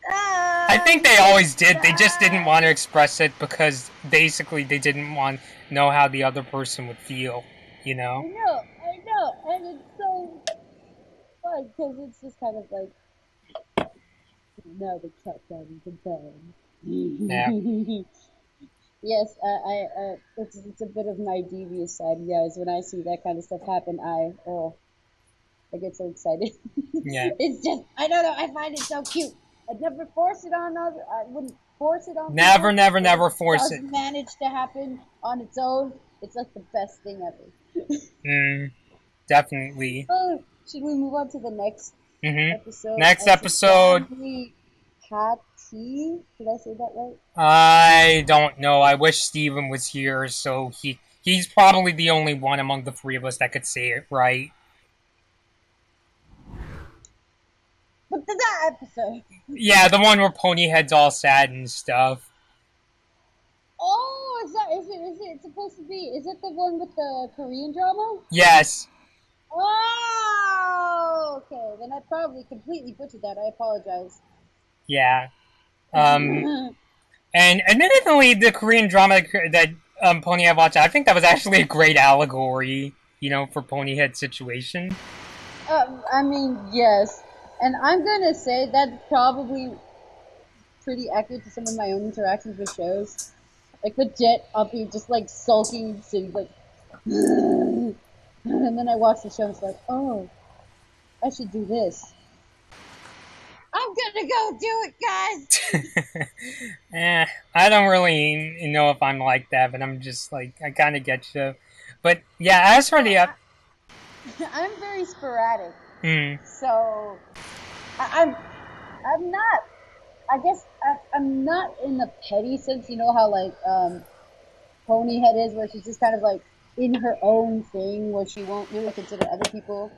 I think they always did. They just didn't want to express it because basically they didn't want to know how the other person would feel. I know, and it's so fun because it's just kind of like, now the countdown confirmed. Yeah. Yes, it's a bit of my devious side, guys. When I see that kind of stuff happen, I get so excited. Yeah. It's just, I don't know, I find it so cute. I'd never force it on others. I wouldn't force it on Never, people. never force it. Does manage to happen on its own. It's like the best thing ever. Definitely. Oh, should we move on to the next episode? Next episode. Patty. Did I say that right? I don't know. I wish Steven was here, so he's probably the only one among the three of us that could say it right. But that episode. Yeah, the one where Ponyhead's all sad and stuff. Oh, is it supposed to be? Is it the one with the Korean drama? Yes. Oh, okay. Then I probably completely butchered that. I apologize. Yeah. And admittedly, the Korean drama that Ponyhead watched, I think that was actually a great allegory, for Ponyhead's situation. I mean, yes. And I'm gonna say that's probably pretty accurate to some of my own interactions with shows. Like, legit, I'll be just, like, sulking, sitting, like, and then I watch the show and it's like, oh, I should do this. I'm gonna go do it, guys! I don't really know if I'm like that, but I'm just, like, I kind of get you. But, yeah, as for the... I'm very sporadic. Mm. So, I'm not... I guess I'm not in the petty sense, how, like, Ponyhead is, where she's just kind of, like, in her own thing, where she won't really consider other people,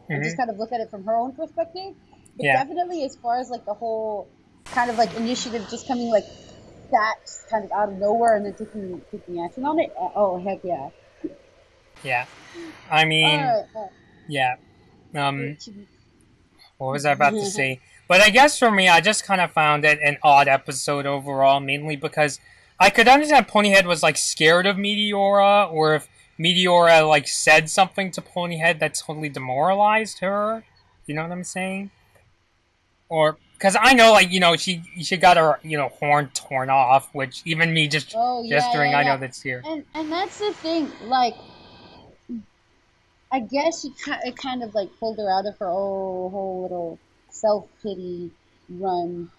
and just kind of look at it from her own perspective. But definitely as far as, like, the whole kind of, like, initiative just coming, like, that kind of out of nowhere and then taking action on it, oh, heck yeah. Yeah. I mean, yeah. What was I about to say? But I guess for me, I just kind of found it an odd episode overall, mainly because I could understand Ponyhead was, like, scared of Meteora, or if Meteora, like, said something to Ponyhead that totally demoralized her. You know what I'm saying? Or, because I know, like, she got her, horn torn off, which even me Oh yeah, gesturing, yeah, I yeah. know that's here. And that's the thing. Like, I guess it kind of like pulled her out of her whole little self pity run.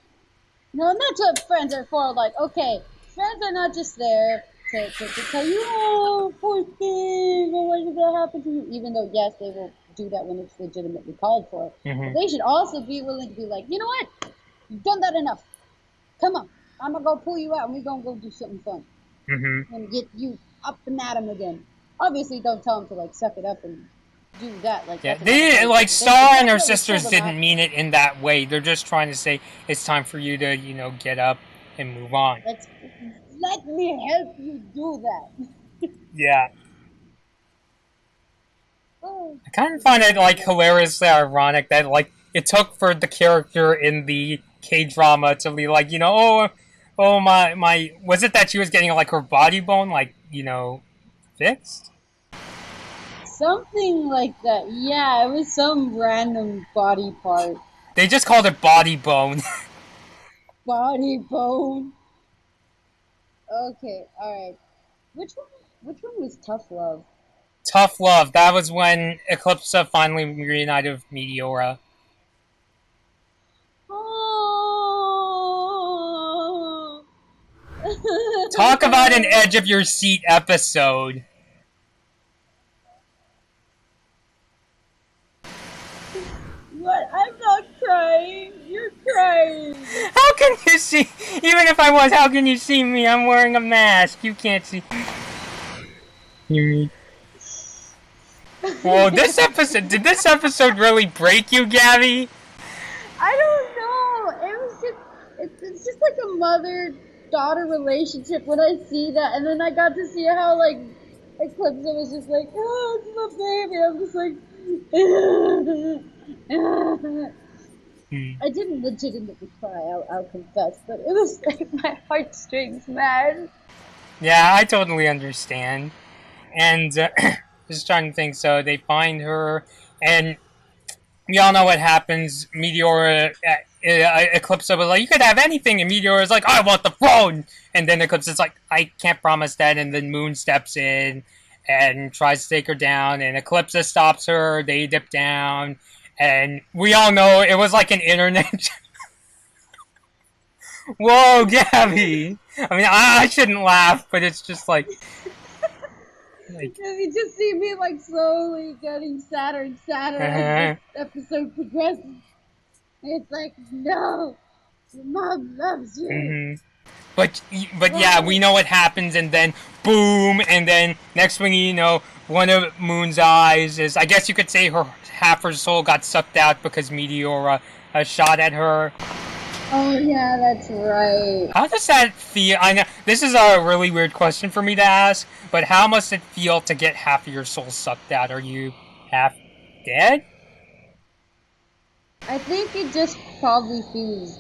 And that's what friends are for. Like, okay, friends are not just there to tell you, oh, poor thing, oh, what is gonna happen to you? Even though, yes, they will do that when it's legitimately called for. But they should also be willing to be like, you know what? You've done that enough. Come on, I'm gonna go pull you out, and we're gonna go do something fun and get you up and at him again. Obviously, don't tell him to like suck it up and do that. Like, Yeah, that's they, like, they Star and her definitely pull sisters them didn't out. mean it in that way. They're just trying to say it's time for you to, get up and move on. Let me help you do that. Yeah. Oh. I kind of find it, like, hilariously ironic that, like, it took for the character in the K-drama to be like, oh, my, was it that she was getting, like, her body bone, like, fixed? Something like that. Yeah, it was some random body part. They just called it body bone. Body bone. Okay, alright. Which one was Tough Love? Tough Love. That was when Eclipsa finally reunited with Meteora. Oh. Talk about an edge of your seat episode. What? I'm not crying. You're crying. How can you see? Even if I was, how can you see me? I'm wearing a mask. You can't see. Whoa, did this episode really break you, Gaby? I don't know. It's just like a mother-daughter relationship when I see that, and then I got to see how like Eclipse was just like, oh, it's my baby. I'm just like, I didn't legitimately cry. I'll confess, but it was like my heartstrings, man. Yeah, I totally understand. And just trying to think. So they find her, and we all know what happens. Meteora, Eclipse was like, you could have anything, and Meteora is like, I want the throne. And then Eclipse is like, I can't promise that. And then Moon steps in and tries to take her down, and Eclipse stops her. They dip down, and we all know it was like an internet. Whoa, Gaby! I mean, I shouldn't laugh, but it's just like. You just see me like slowly getting sadder and sadder as this episode progresses. It's like, no, your mom loves you. But yeah, we know what happens, and then boom, and then next thing you know, one of Moon's eyes is, I guess you could say, half her soul got sucked out because Meteora shot at her. Oh yeah, that's right. How does that feel? I know this is a really weird question for me to ask, but how must it feel to get half of your soul sucked out? Are you half dead? I think it just probably feels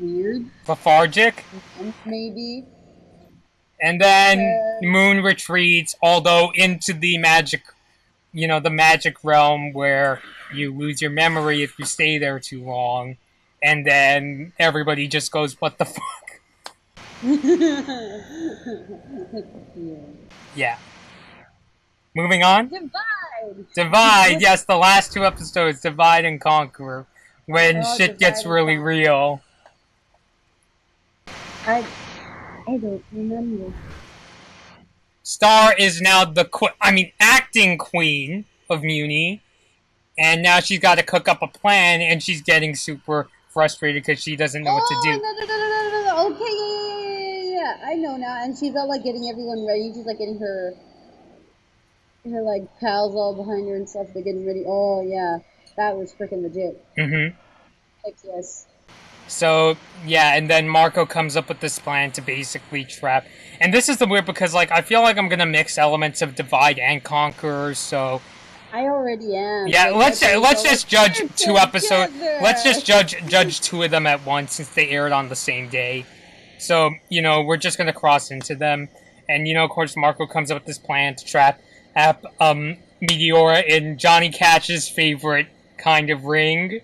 weird. Lethargic? Maybe. And then Moon retreats, although into the magic, the magic realm where you lose your memory if you stay there too long. And then everybody just goes, what the fuck? Yeah. Moving on? Divide, yes, the last two episodes, Divide and Conquer. When shit gets really real. I don't remember. Star is now acting queen of Muni. And now she's got to cook up a plan, and she's getting super frustrated because she doesn't know what to do. No. Okay, yeah. I know now. And she's all like getting everyone ready. She's like getting her like pals all behind her and stuff. They're getting ready. Oh yeah, that was freaking legit. Heck yes. So yeah, and then Marco comes up with this plan to basically trap. And this is the weird because like I feel like I'm gonna mix elements of Divide and Conquer. So. I already am. Yeah, let's just judge two episodes. Let's just judge two of them at once since they aired on the same day. So we're just gonna cross into them, and of course Marco comes up with this plan to trap Meteora in Johnny Cash's favorite kind of ring.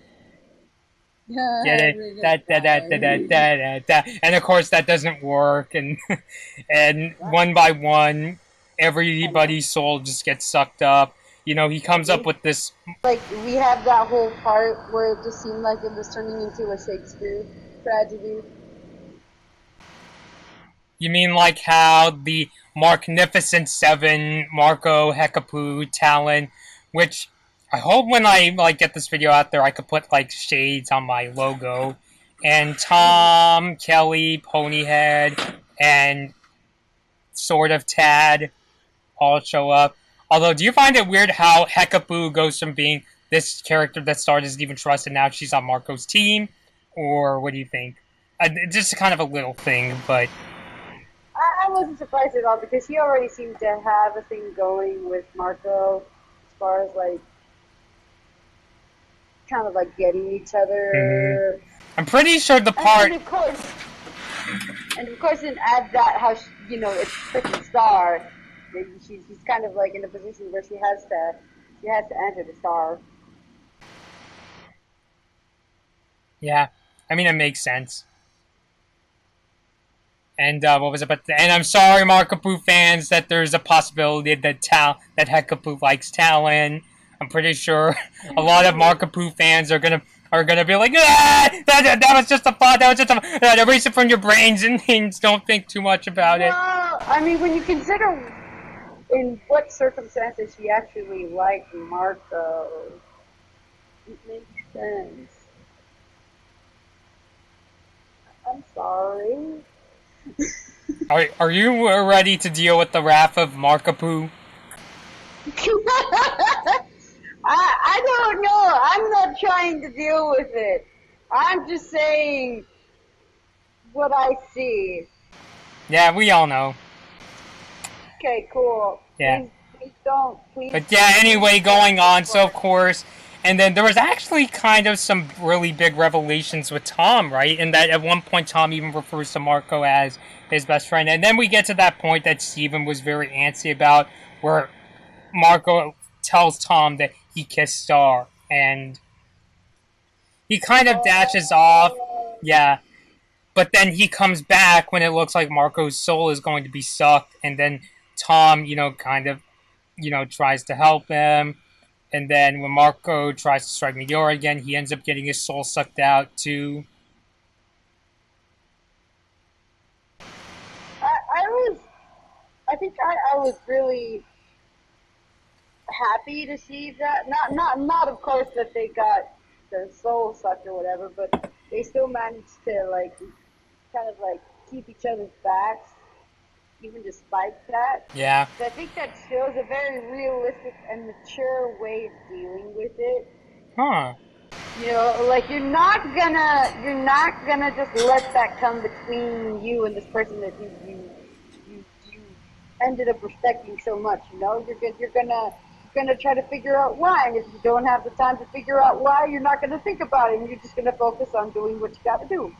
Get it? Every good Da, da, da, da, da, time. da, da, da. And of course that doesn't work, and and What? one by one, I know. everybody's soul just gets sucked up. You know, he comes up It's with this. like we have that whole part where it just seemed like it was turning into a Shakespeare tragedy. You mean like how the Magnificent Seven, Marco, Hekapu, Talon, which I hope when I like get this video out there, I could put like shades on my logo, and Tom, Kelly, Ponyhead, and sort of Tad all show up. Although, do you find it weird how Hekapoo goes from being this character that Star doesn't even trust and now she's on Marco's team? Or what do you think? Just kind of a little thing, but I wasn't surprised at all because he already seemed to have a thing going with Marco as far as like kind of like getting each mhm. other. I'm pretty sure the And part. of course, then add that how it's freaking Star. Maybe she's kind of like in a position where she has to answer the Star. Yeah, I mean, it makes sense. And what was it? And I'm sorry, Markapoo fans, that there's a possibility that that Hekapoo likes Talon. I'm pretty sure a lot of Markapoo fans are gonna be like, that was just a thought. That was just a erase it from your brains and don't think too much about it. Well, I mean, when you consider in what circumstances she actually liked Marco, it makes sense. I'm sorry. Are you ready to deal with the wrath of Markapoo? I don't know. I'm not trying to deal with it. I'm just saying what I see. Yeah, we all know. Okay, cool. Yeah. Please don't. Please. But yeah, anyway, Please don't going on, so of support. course, and then there was actually kind of some really big revelations with Tom, right? And that at one point Tom even refers to Marco as his best friend. And then we get to that point that Steven was very antsy about, where Marco tells Tom that he kissed Star. And he kind of dashes off, Oh, yeah. But then he comes back when it looks like Marco's soul is going to be sucked. And then Tom, kind of, tries to help him. And then when Marco tries to strike Meteor again, he ends up getting his soul sucked out too. I was. I think I was really happy to see that. Not of course that they got their soul sucked or whatever, but they still managed to like kind of like keep each other's backs, even despite that. Yeah. So I think that shows a very realistic and mature way of dealing with it. Huh. Like you're not gonna just let that come between you and this person that you ended up respecting so much. You're gonna try to figure out why, and if you don't have the time to figure out why, you're not gonna think about it, and you're just gonna focus on doing what you gotta do.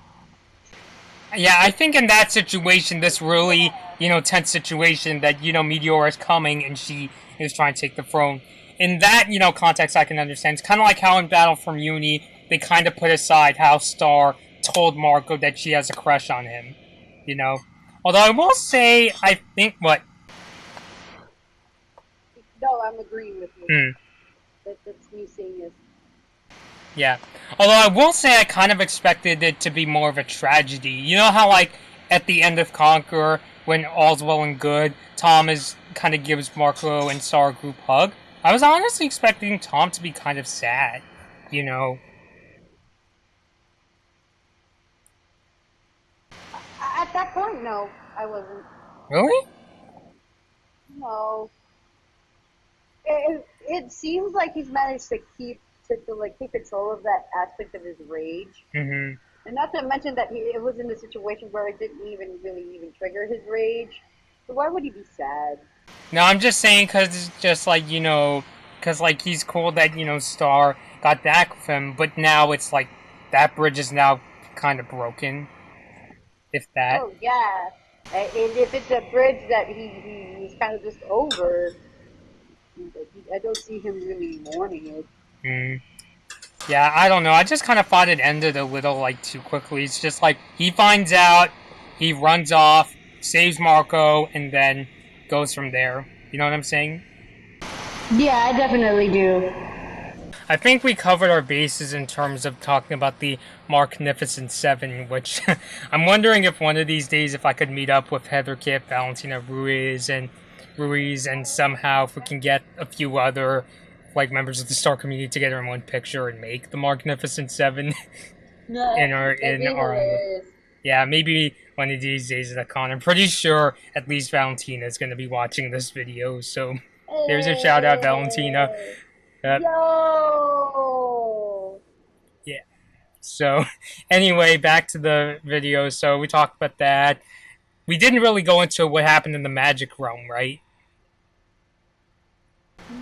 Yeah, I think in that situation, this really, tense situation that, Meteor is coming and she is trying to take the throne. In that, context, I can understand. It's kind of like how in Battle for Muni, they kind of put aside how Star told Marco that she has a crush on him, you know? Although I will say, I think, what? No, I'm agreeing with you. Hmm. That's me saying this. Yeah. Although I will say I kind of expected it to be more of a tragedy. You know how, like, at the end of Conqueror, when all's well and good, Tom kind of gives Marco and Star a group hug? I was honestly expecting Tom to be kind of sad, you know? At that point, no, I wasn't. Really? No, it seems like he's managed to keep control of that aspect of his rage, Mm-hmm. and not to mention that it was in a situation where it didn't even really even trigger his rage. So why would he be sad? No, I'm just saying because it's just like, because, like, he's cool that, Star got back with him, but now it's like that bridge is now kind of broken, if that. Oh yeah, and if it's a bridge that he's kind of just over, I don't see him really mourning it. Mm. Yeah, I don't know. I just kind of thought it ended a little, like, too quickly. It's just like, he finds out, he runs off, saves Marco, and then goes from there. You know what I'm saying? Yeah, I definitely do. I think we covered our bases in terms of talking about the Magnificent Seven, which I'm wondering if one of these days if I could meet up with Heather Kip, Valentina Ruiz, and somehow if we can get a few other like members of the Star community together in one picture and make the Magnificent Seven No, in our that'd be hilarious. yeah, maybe one of these days at a con. I'm pretty sure at least Valentina is going to be watching this video, so there's a shout out, Valentina. Hey, Uh, yo! yeah. So, anyway, back to the video. So, we talked about that. We didn't really go into what happened in the magic realm, right?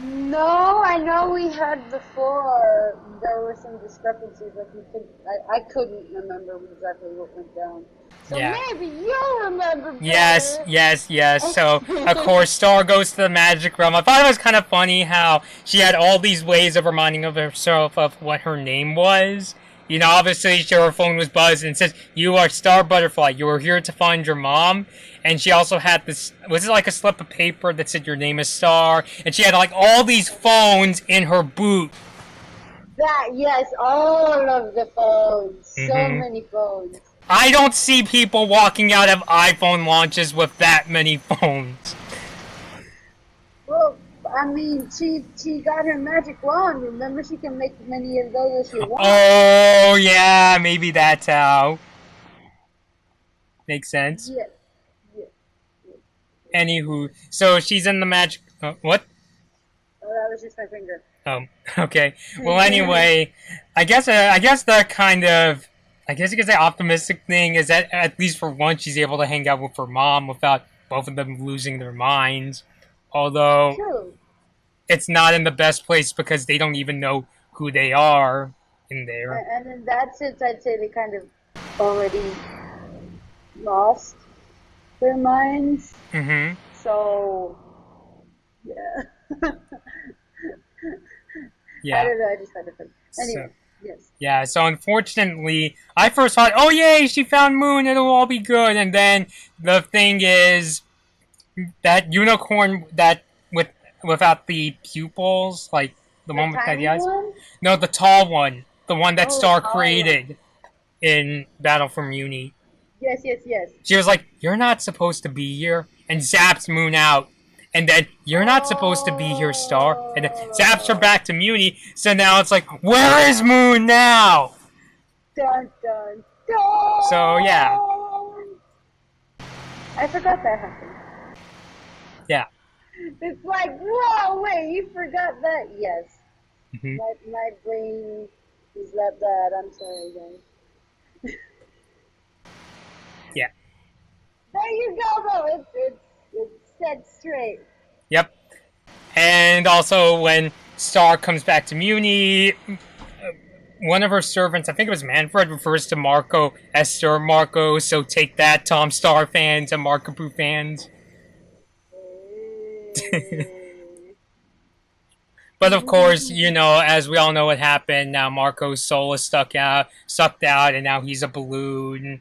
No, I know we had before. There were some discrepancies. Like I couldn't remember exactly what went down. So Yeah. maybe you'll remember Yes, better. yes, yes. So, of course, Star goes to the magic realm. I thought it was kind of funny how she had all these ways of reminding of herself of what her name was. You know, obviously, her phone was buzzed and it says, "You are Star Butterfly. You are here to find your mom." And she also had this, was it like a slip of paper that said, "Your name is Star?" And she had like all these phones in her boot. That yes, all of the phones. So Hmm. many phones. I don't see people walking out of iPhone launches with that many phones. Well, I mean, she got her magic wand. Remember, she can make as many of those as she wants. Oh, yeah, maybe that's how. Makes sense. Yes, yes, yes. Anywho, so she's in the magic. What? Oh, that was just my finger. Oh, okay. Well, anyway, I guess the kind of, I guess you could say optimistic thing is that at least for once she's able to hang out with her mom without both of them losing their minds. Although True. it's not in the best place because they don't even know who they are in there. And in that sense, I'd say they kind of already lost their minds. Mm-hmm. So, yeah. I Yeah. don't know. I just had to think. Anyway, So, yes. yeah. So unfortunately, I first thought, oh yay, she found Moon. It'll all be good. And then the thing is that unicorn that without the pupils, like the The one with the tiny eyes. one? No, the tall one, the one that Oh, the Star tall one. created in Battle for Muni. Yes, yes, yes. She was like, "You're not supposed to be here," and zaps Moon out. And then you're not supposed to be here, Star. And then zaps her back to Muni. So now it's like, where is Moon now? Dun, dun, dun! So yeah, I forgot that happened. yeah. It's like, whoa, wait, you forgot that? Yes. Hmm. My brain is that bad. I'm sorry, guys. Yeah. There you go, though. It's set straight. Yep. And also when Star comes back to Muni, one of her servants, I think it was Manfred, refers to Marco as Sir Marco. So take that, Tom Star fans and Markapoo fans. But of course, you know, as we all know what happened, now Marco's soul is sucked out, and now he's a balloon.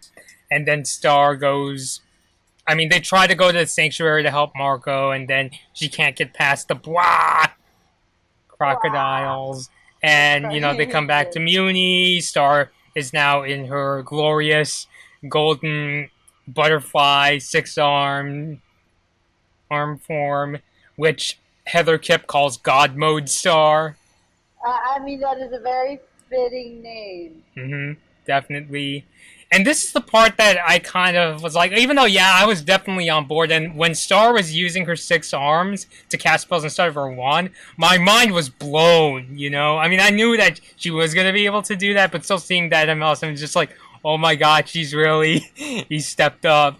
And then Star goes. I mean, they try to go to the sanctuary to help Marco, and then she can't get past the blah crocodiles. And, you know, they come back to Muni. Star is now in her glorious golden butterfly arm form, which Heather Kip calls God Mode Star. I mean, that is a very fitting name. Mm-hmm. Definitely. And this is the part that I kind of was like, even though, yeah, I was definitely on board. And when Star was using her 6 arms to cast spells instead of her wand, my mind was blown, you know? I mean, I knew that she was going to be able to do that, but still seeing that MLS, I'm just like, oh my god, she's really, he stepped up.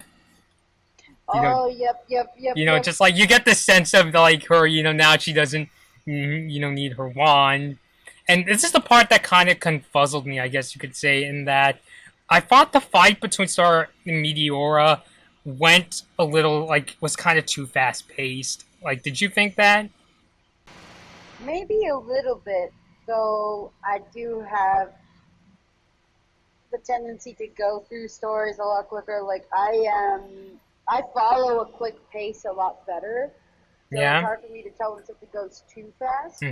You know, Oh, yep, yep, yep, you know, yep. just like, you get the sense of, like, her, you know, now she doesn't, you know, need her wand. And this is the part that kind of confuzzled me, I guess you could say, in that I thought the fight between Star and Meteora went a little, like, was kind of too fast paced. Like, did you think that? Maybe a little bit. So I do have the tendency to go through stories a lot quicker. Like I follow a quick pace a lot better. So it's Yeah. hard for me to tell when something goes too fast.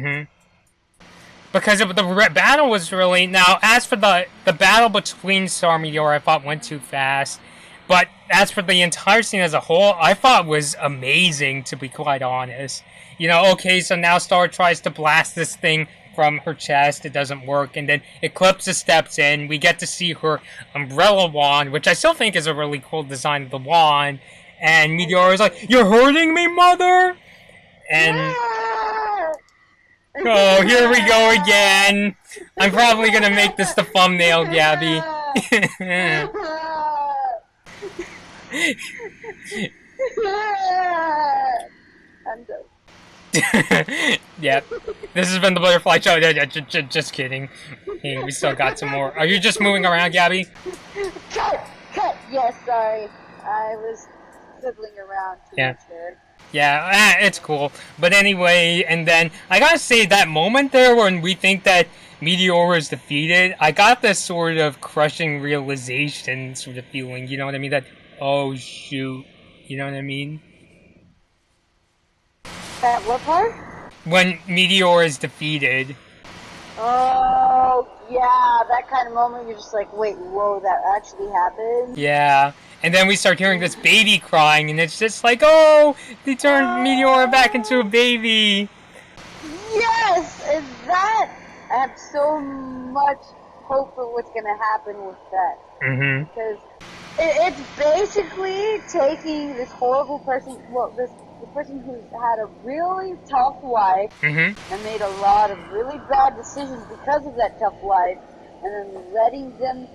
Because the battle was really... Now, as for the battle between Star Meteor, I thought went too fast. But as for the entire scene as a whole, I thought was amazing, to be quite honest. You know, okay, so now Star tries to blast this thing from her chest. It doesn't work. And then Eclipse steps in. We get to see her umbrella wand, which I still think is a really cool design of the wand. And Meteor is like, "You're hurting me, mother?" And... Oh, here we go again. I'm probably gonna make this the thumbnail, Gaby. I'm done. Yep. This has been the Butterfly Show. Just kidding. Hey, we still got some more. Are you just moving around, Gaby? Cut! Yes, sorry. I was fiddling around too much there. Yeah, it's cool. But anyway, and then I gotta say that moment there when we think that Meteor is defeated, I got this sort of crushing realization sort of feeling, you know what I mean? That, oh shoot, you know what I mean? At what part? When Meteor is defeated. Oh, yeah, that kind of moment you're just like, wait, whoa, that actually happened? Yeah. And then we start hearing this baby crying, and it's just like, oh, they turned Meteor back into a baby. Yes, and that, I have so much hope for what's going to happen with that. Because it's basically taking this horrible person, well, the person who's had a really tough life and made a lot of really bad decisions because of that tough life, and then letting them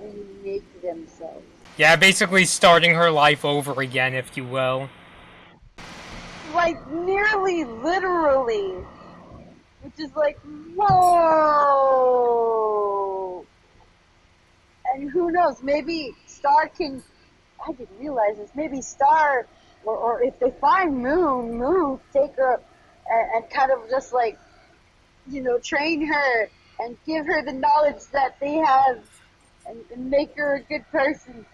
remake themselves. Yeah, basically starting her life over again, if you will. Like, nearly literally. Which is like, whoa! And who knows, maybe Star can... I didn't realize this. Maybe Star, or if they find Moon, take her and kind of just like, you know, train her and give her the knowledge that they have and make her a good person.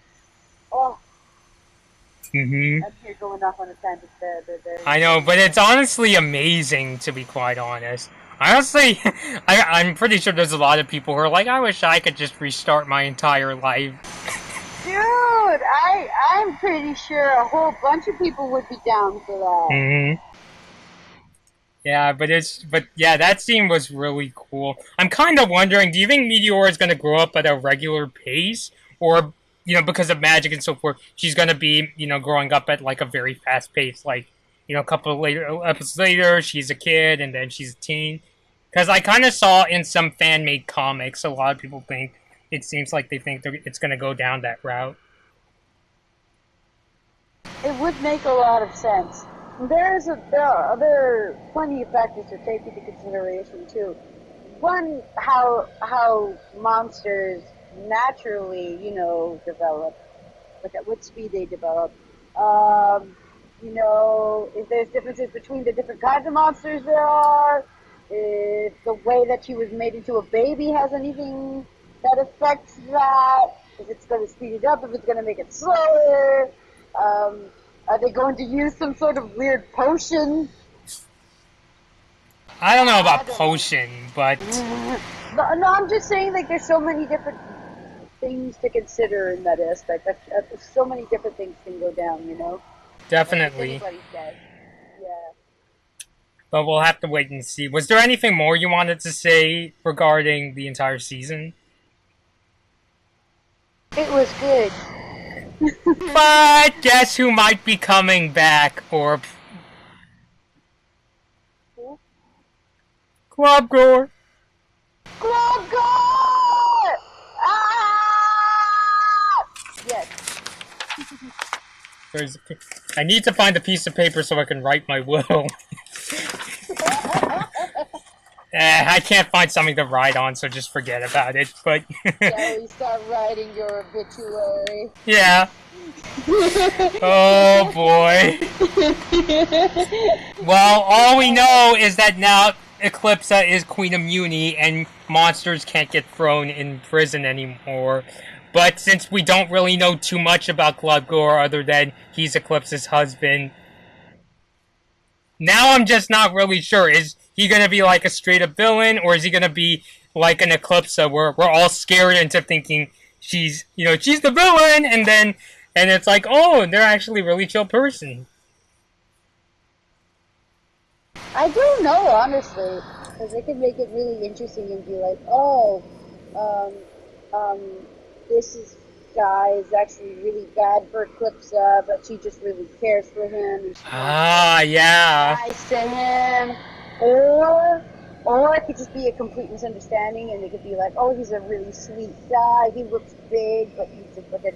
Oh. I'm here going off on a tangent there. I know, but it's honestly amazing, to be quite honest. Honestly, I'm pretty sure there's a lot of people who are like, I wish I could just restart my entire life. Dude, I'm pretty sure a whole bunch of people would be down for that. Yeah, but yeah, that scene was really cool. I'm kind of wondering, do you think Meteor is going to grow up at a regular pace? Or, you know, because of magic and so forth, she's going to be, you know, growing up at, like, a very fast pace. Like, you know, a couple of episodes later, she's a kid, and then she's a teen. Because I kind of saw in some fan-made comics, a lot of people think, it seems like they think it's going to go down that route. It would make a lot of sense. There are other plenty of factors to take into consideration too. One, how monsters naturally, you know, develop, like at what speed they develop. You know, if there's differences between the different kinds of monsters there are, if the way that she was made into a baby has anything that affects that, if it's going to speed it up, if it's going to make it slower. Are they going to use some sort of weird potion? I don't know about potion, but... No, I'm just saying, like, there's so many different things to consider in that aspect. So many different things can go down, you know? Definitely. Like anybody's dead. Yeah. But we'll have to wait and see. Was there anything more you wanted to say regarding the entire season? It was good. But guess who might be coming back, or... Club Gore! Club Gore! Ah! Yes. I need to find a piece of paper so I can write my will. I can't find something to write on, so just forget about it, but... Shall we start writing your obituary? Yeah. Oh, boy. Well, all we know is that now Eclipsa is Queen of Muni and monsters can't get thrown in prison anymore. But since we don't really know too much about Glubgor other than he's Eclipse's husband, now I'm just not really sure. Is he gonna be like a straight up villain, or is he gonna be like an Eclipsa where we're all scared into thinking she's the villain, and it's like, oh, they're actually a really chill person. I don't know, honestly, because they could make it really interesting and be like, oh, um, um, guy is actually really bad for Eclipsa, but she just really cares for him and she Ah, yeah. nice to him. Or it could just be a complete misunderstanding and it could be like, oh, he's a really sweet guy. He looks big, but he's like a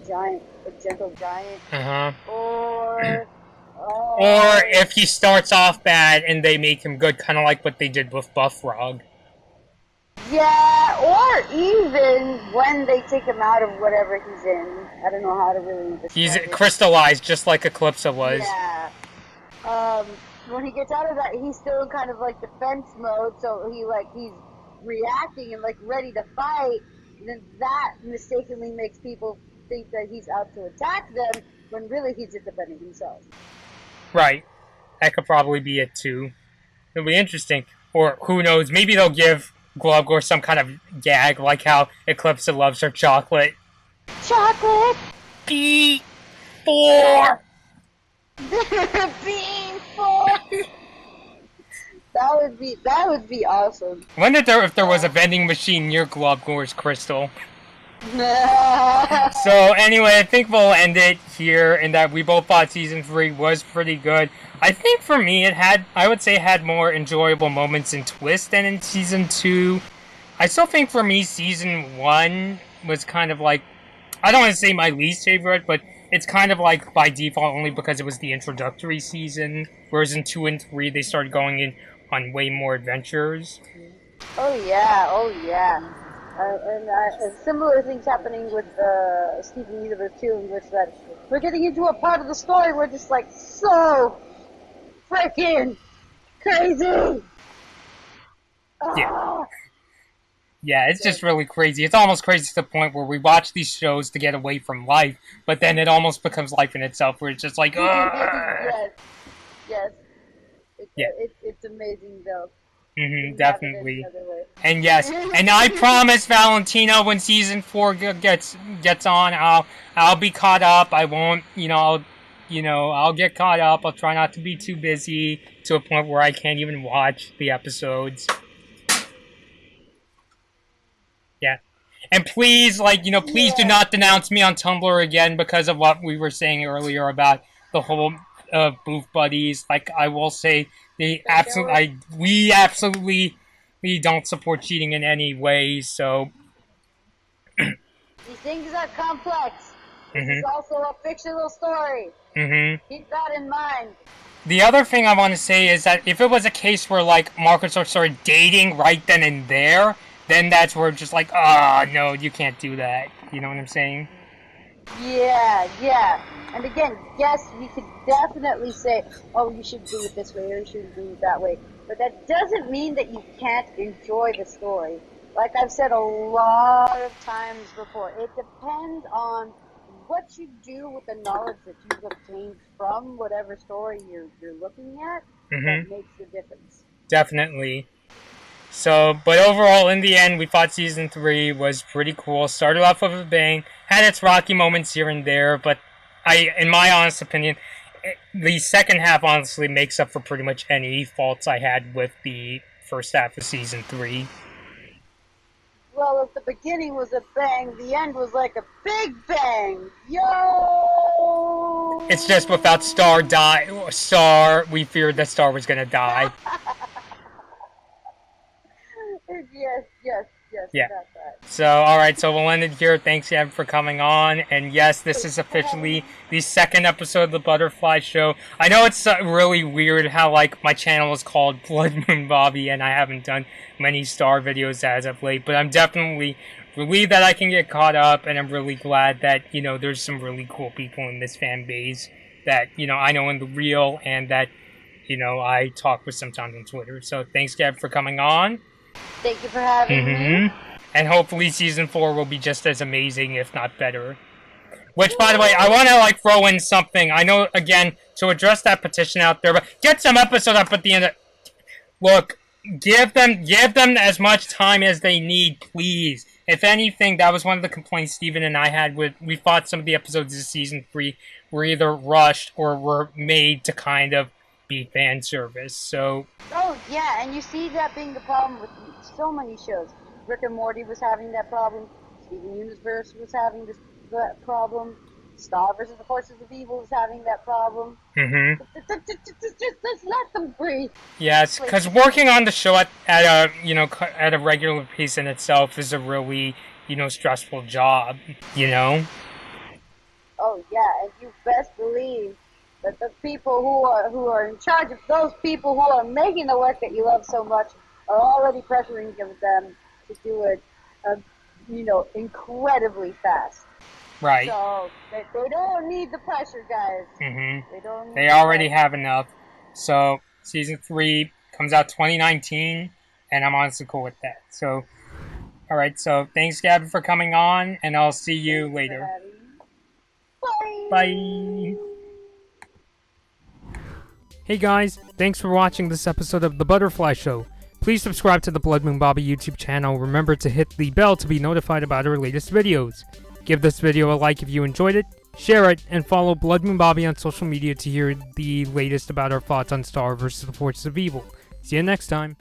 gentle giant. Or if he starts off bad and they make him good, kind of like what they did with Buffrog. Yeah, or even when they take him out of whatever he's in. I don't know how to really describe He's it. crystallized, just like Eclipsa was. Yeah. When he gets out of that, he's still in kind of like defense mode, so he's reacting and like ready to fight. And then that mistakenly makes people think that he's out to attack them, when really he's just defending himself. Right. That could probably be it too. It'll be interesting. Or who knows, maybe they'll give Glubgor some kind of gag, like how Eclipsa loves her chocolate. Chocolate! B4! B4! That would be awesome. I wonder if there was a vending machine near Glubgor's crystal. So anyway, I think we'll end it here in that we both thought season 3 was pretty good. I think for me I would say it had more enjoyable moments in Twist than in season 2. I still think for me season 1 was kind of like, I don't want to say my least favorite, but it's kind of like by default only because it was the introductory season, whereas in 2 and 3 they started going in on way more adventures. Oh yeah. And similar things happening with Steven Universe 2, in which that we're getting into a part of the story where just like so freaking crazy. Yeah. Yeah, it's just really crazy. It's almost crazy to the point where we watch these shows to get away from life, but then it almost becomes life in itself, where it's just like, yes. It's amazing though. Definitely. And yes, and I promise Valentino, when season 4 gets on, I'll be caught up. I won't, I'll get caught up. I'll try not to be too busy to a point where I can't even watch the episodes. Yeah. And please, please do not denounce me on Tumblr again because of what we were saying earlier about the whole booth buddies. Like, I will say, we absolutely don't support cheating in any way, so... These things are complex. This is also a fictional story. Keep that in mind. The other thing I want to say is that if it was a case where, like, Marcus started dating right then and there, then that's where it's just like, no, you can't do that. You know what I'm saying? Yeah. And again, yes, we could definitely say, oh, you should do it this way or you should do it that way. But that doesn't mean that you can't enjoy the story. Like I've said a lot of times before, it depends on what you do with the knowledge that you've obtained from whatever story you're looking at. That makes the difference. Definitely. So, but overall, in the end, we thought season 3 was pretty cool. Started off with a bang, had its rocky moments here and there, but in my honest opinion, the second half honestly makes up for pretty much any faults I had with the first half of season 3. Well, if the beginning was a bang, the end was like a big bang. Yo! It's just without Star, we feared that Star was gonna die. Yes. Yeah. So, alright, so we'll end it here. Thanks, Gaby, for coming on. And yes, this is officially the second episode of the Butterfly Show. I know it's really weird how, like, my channel is called Blood Moon Bobby, and I haven't done many Star videos as of late, but I'm definitely relieved that I can get caught up, and I'm really glad that, there's some really cool people in this fan base that, I know in the real, and that I talk with sometimes on Twitter. So thanks, Gab, for coming on. Thank you for having me. And hopefully season 4 will be just as amazing, if not better. Which, by the way, I want to throw in something. I know, again, to address that petition out there, but get some episodes up at the end. Look, give them as much time as they need, please. If anything, that was one of the complaints Steven and I had with. We thought some of the episodes of season 3 were either rushed or were made to kind of be fan service. So. Oh yeah, and you see that being the problem with so many shows. Rick and Morty was having that problem. Steven Universe was having that problem. Star vs. the Forces of Evil was having that problem. Just let them breathe. Yes, because working on the show at a regular pace in itself is a really stressful job. Oh yeah, and you best believe that the people who are in charge of those people who are making the work that you love so much are already pressuring them to do it, incredibly fast. Right. So they don't need the pressure, guys. They already have enough. So season 3 comes out 2019, and I'm honestly cool with that. So, all right. So thanks, Gaby, for coming on, and I'll see you later. Bye. Bye. Hey guys, thanks for watching this episode of The Butterfly Show. Please subscribe to the Blood Moon Bobby YouTube channel. Remember to hit the bell to be notified about our latest videos. Give this video a like if you enjoyed it, share it, and follow Blood Moon Bobby on social media to hear the latest about our thoughts on Star vs. the Forces of Evil. See you next time.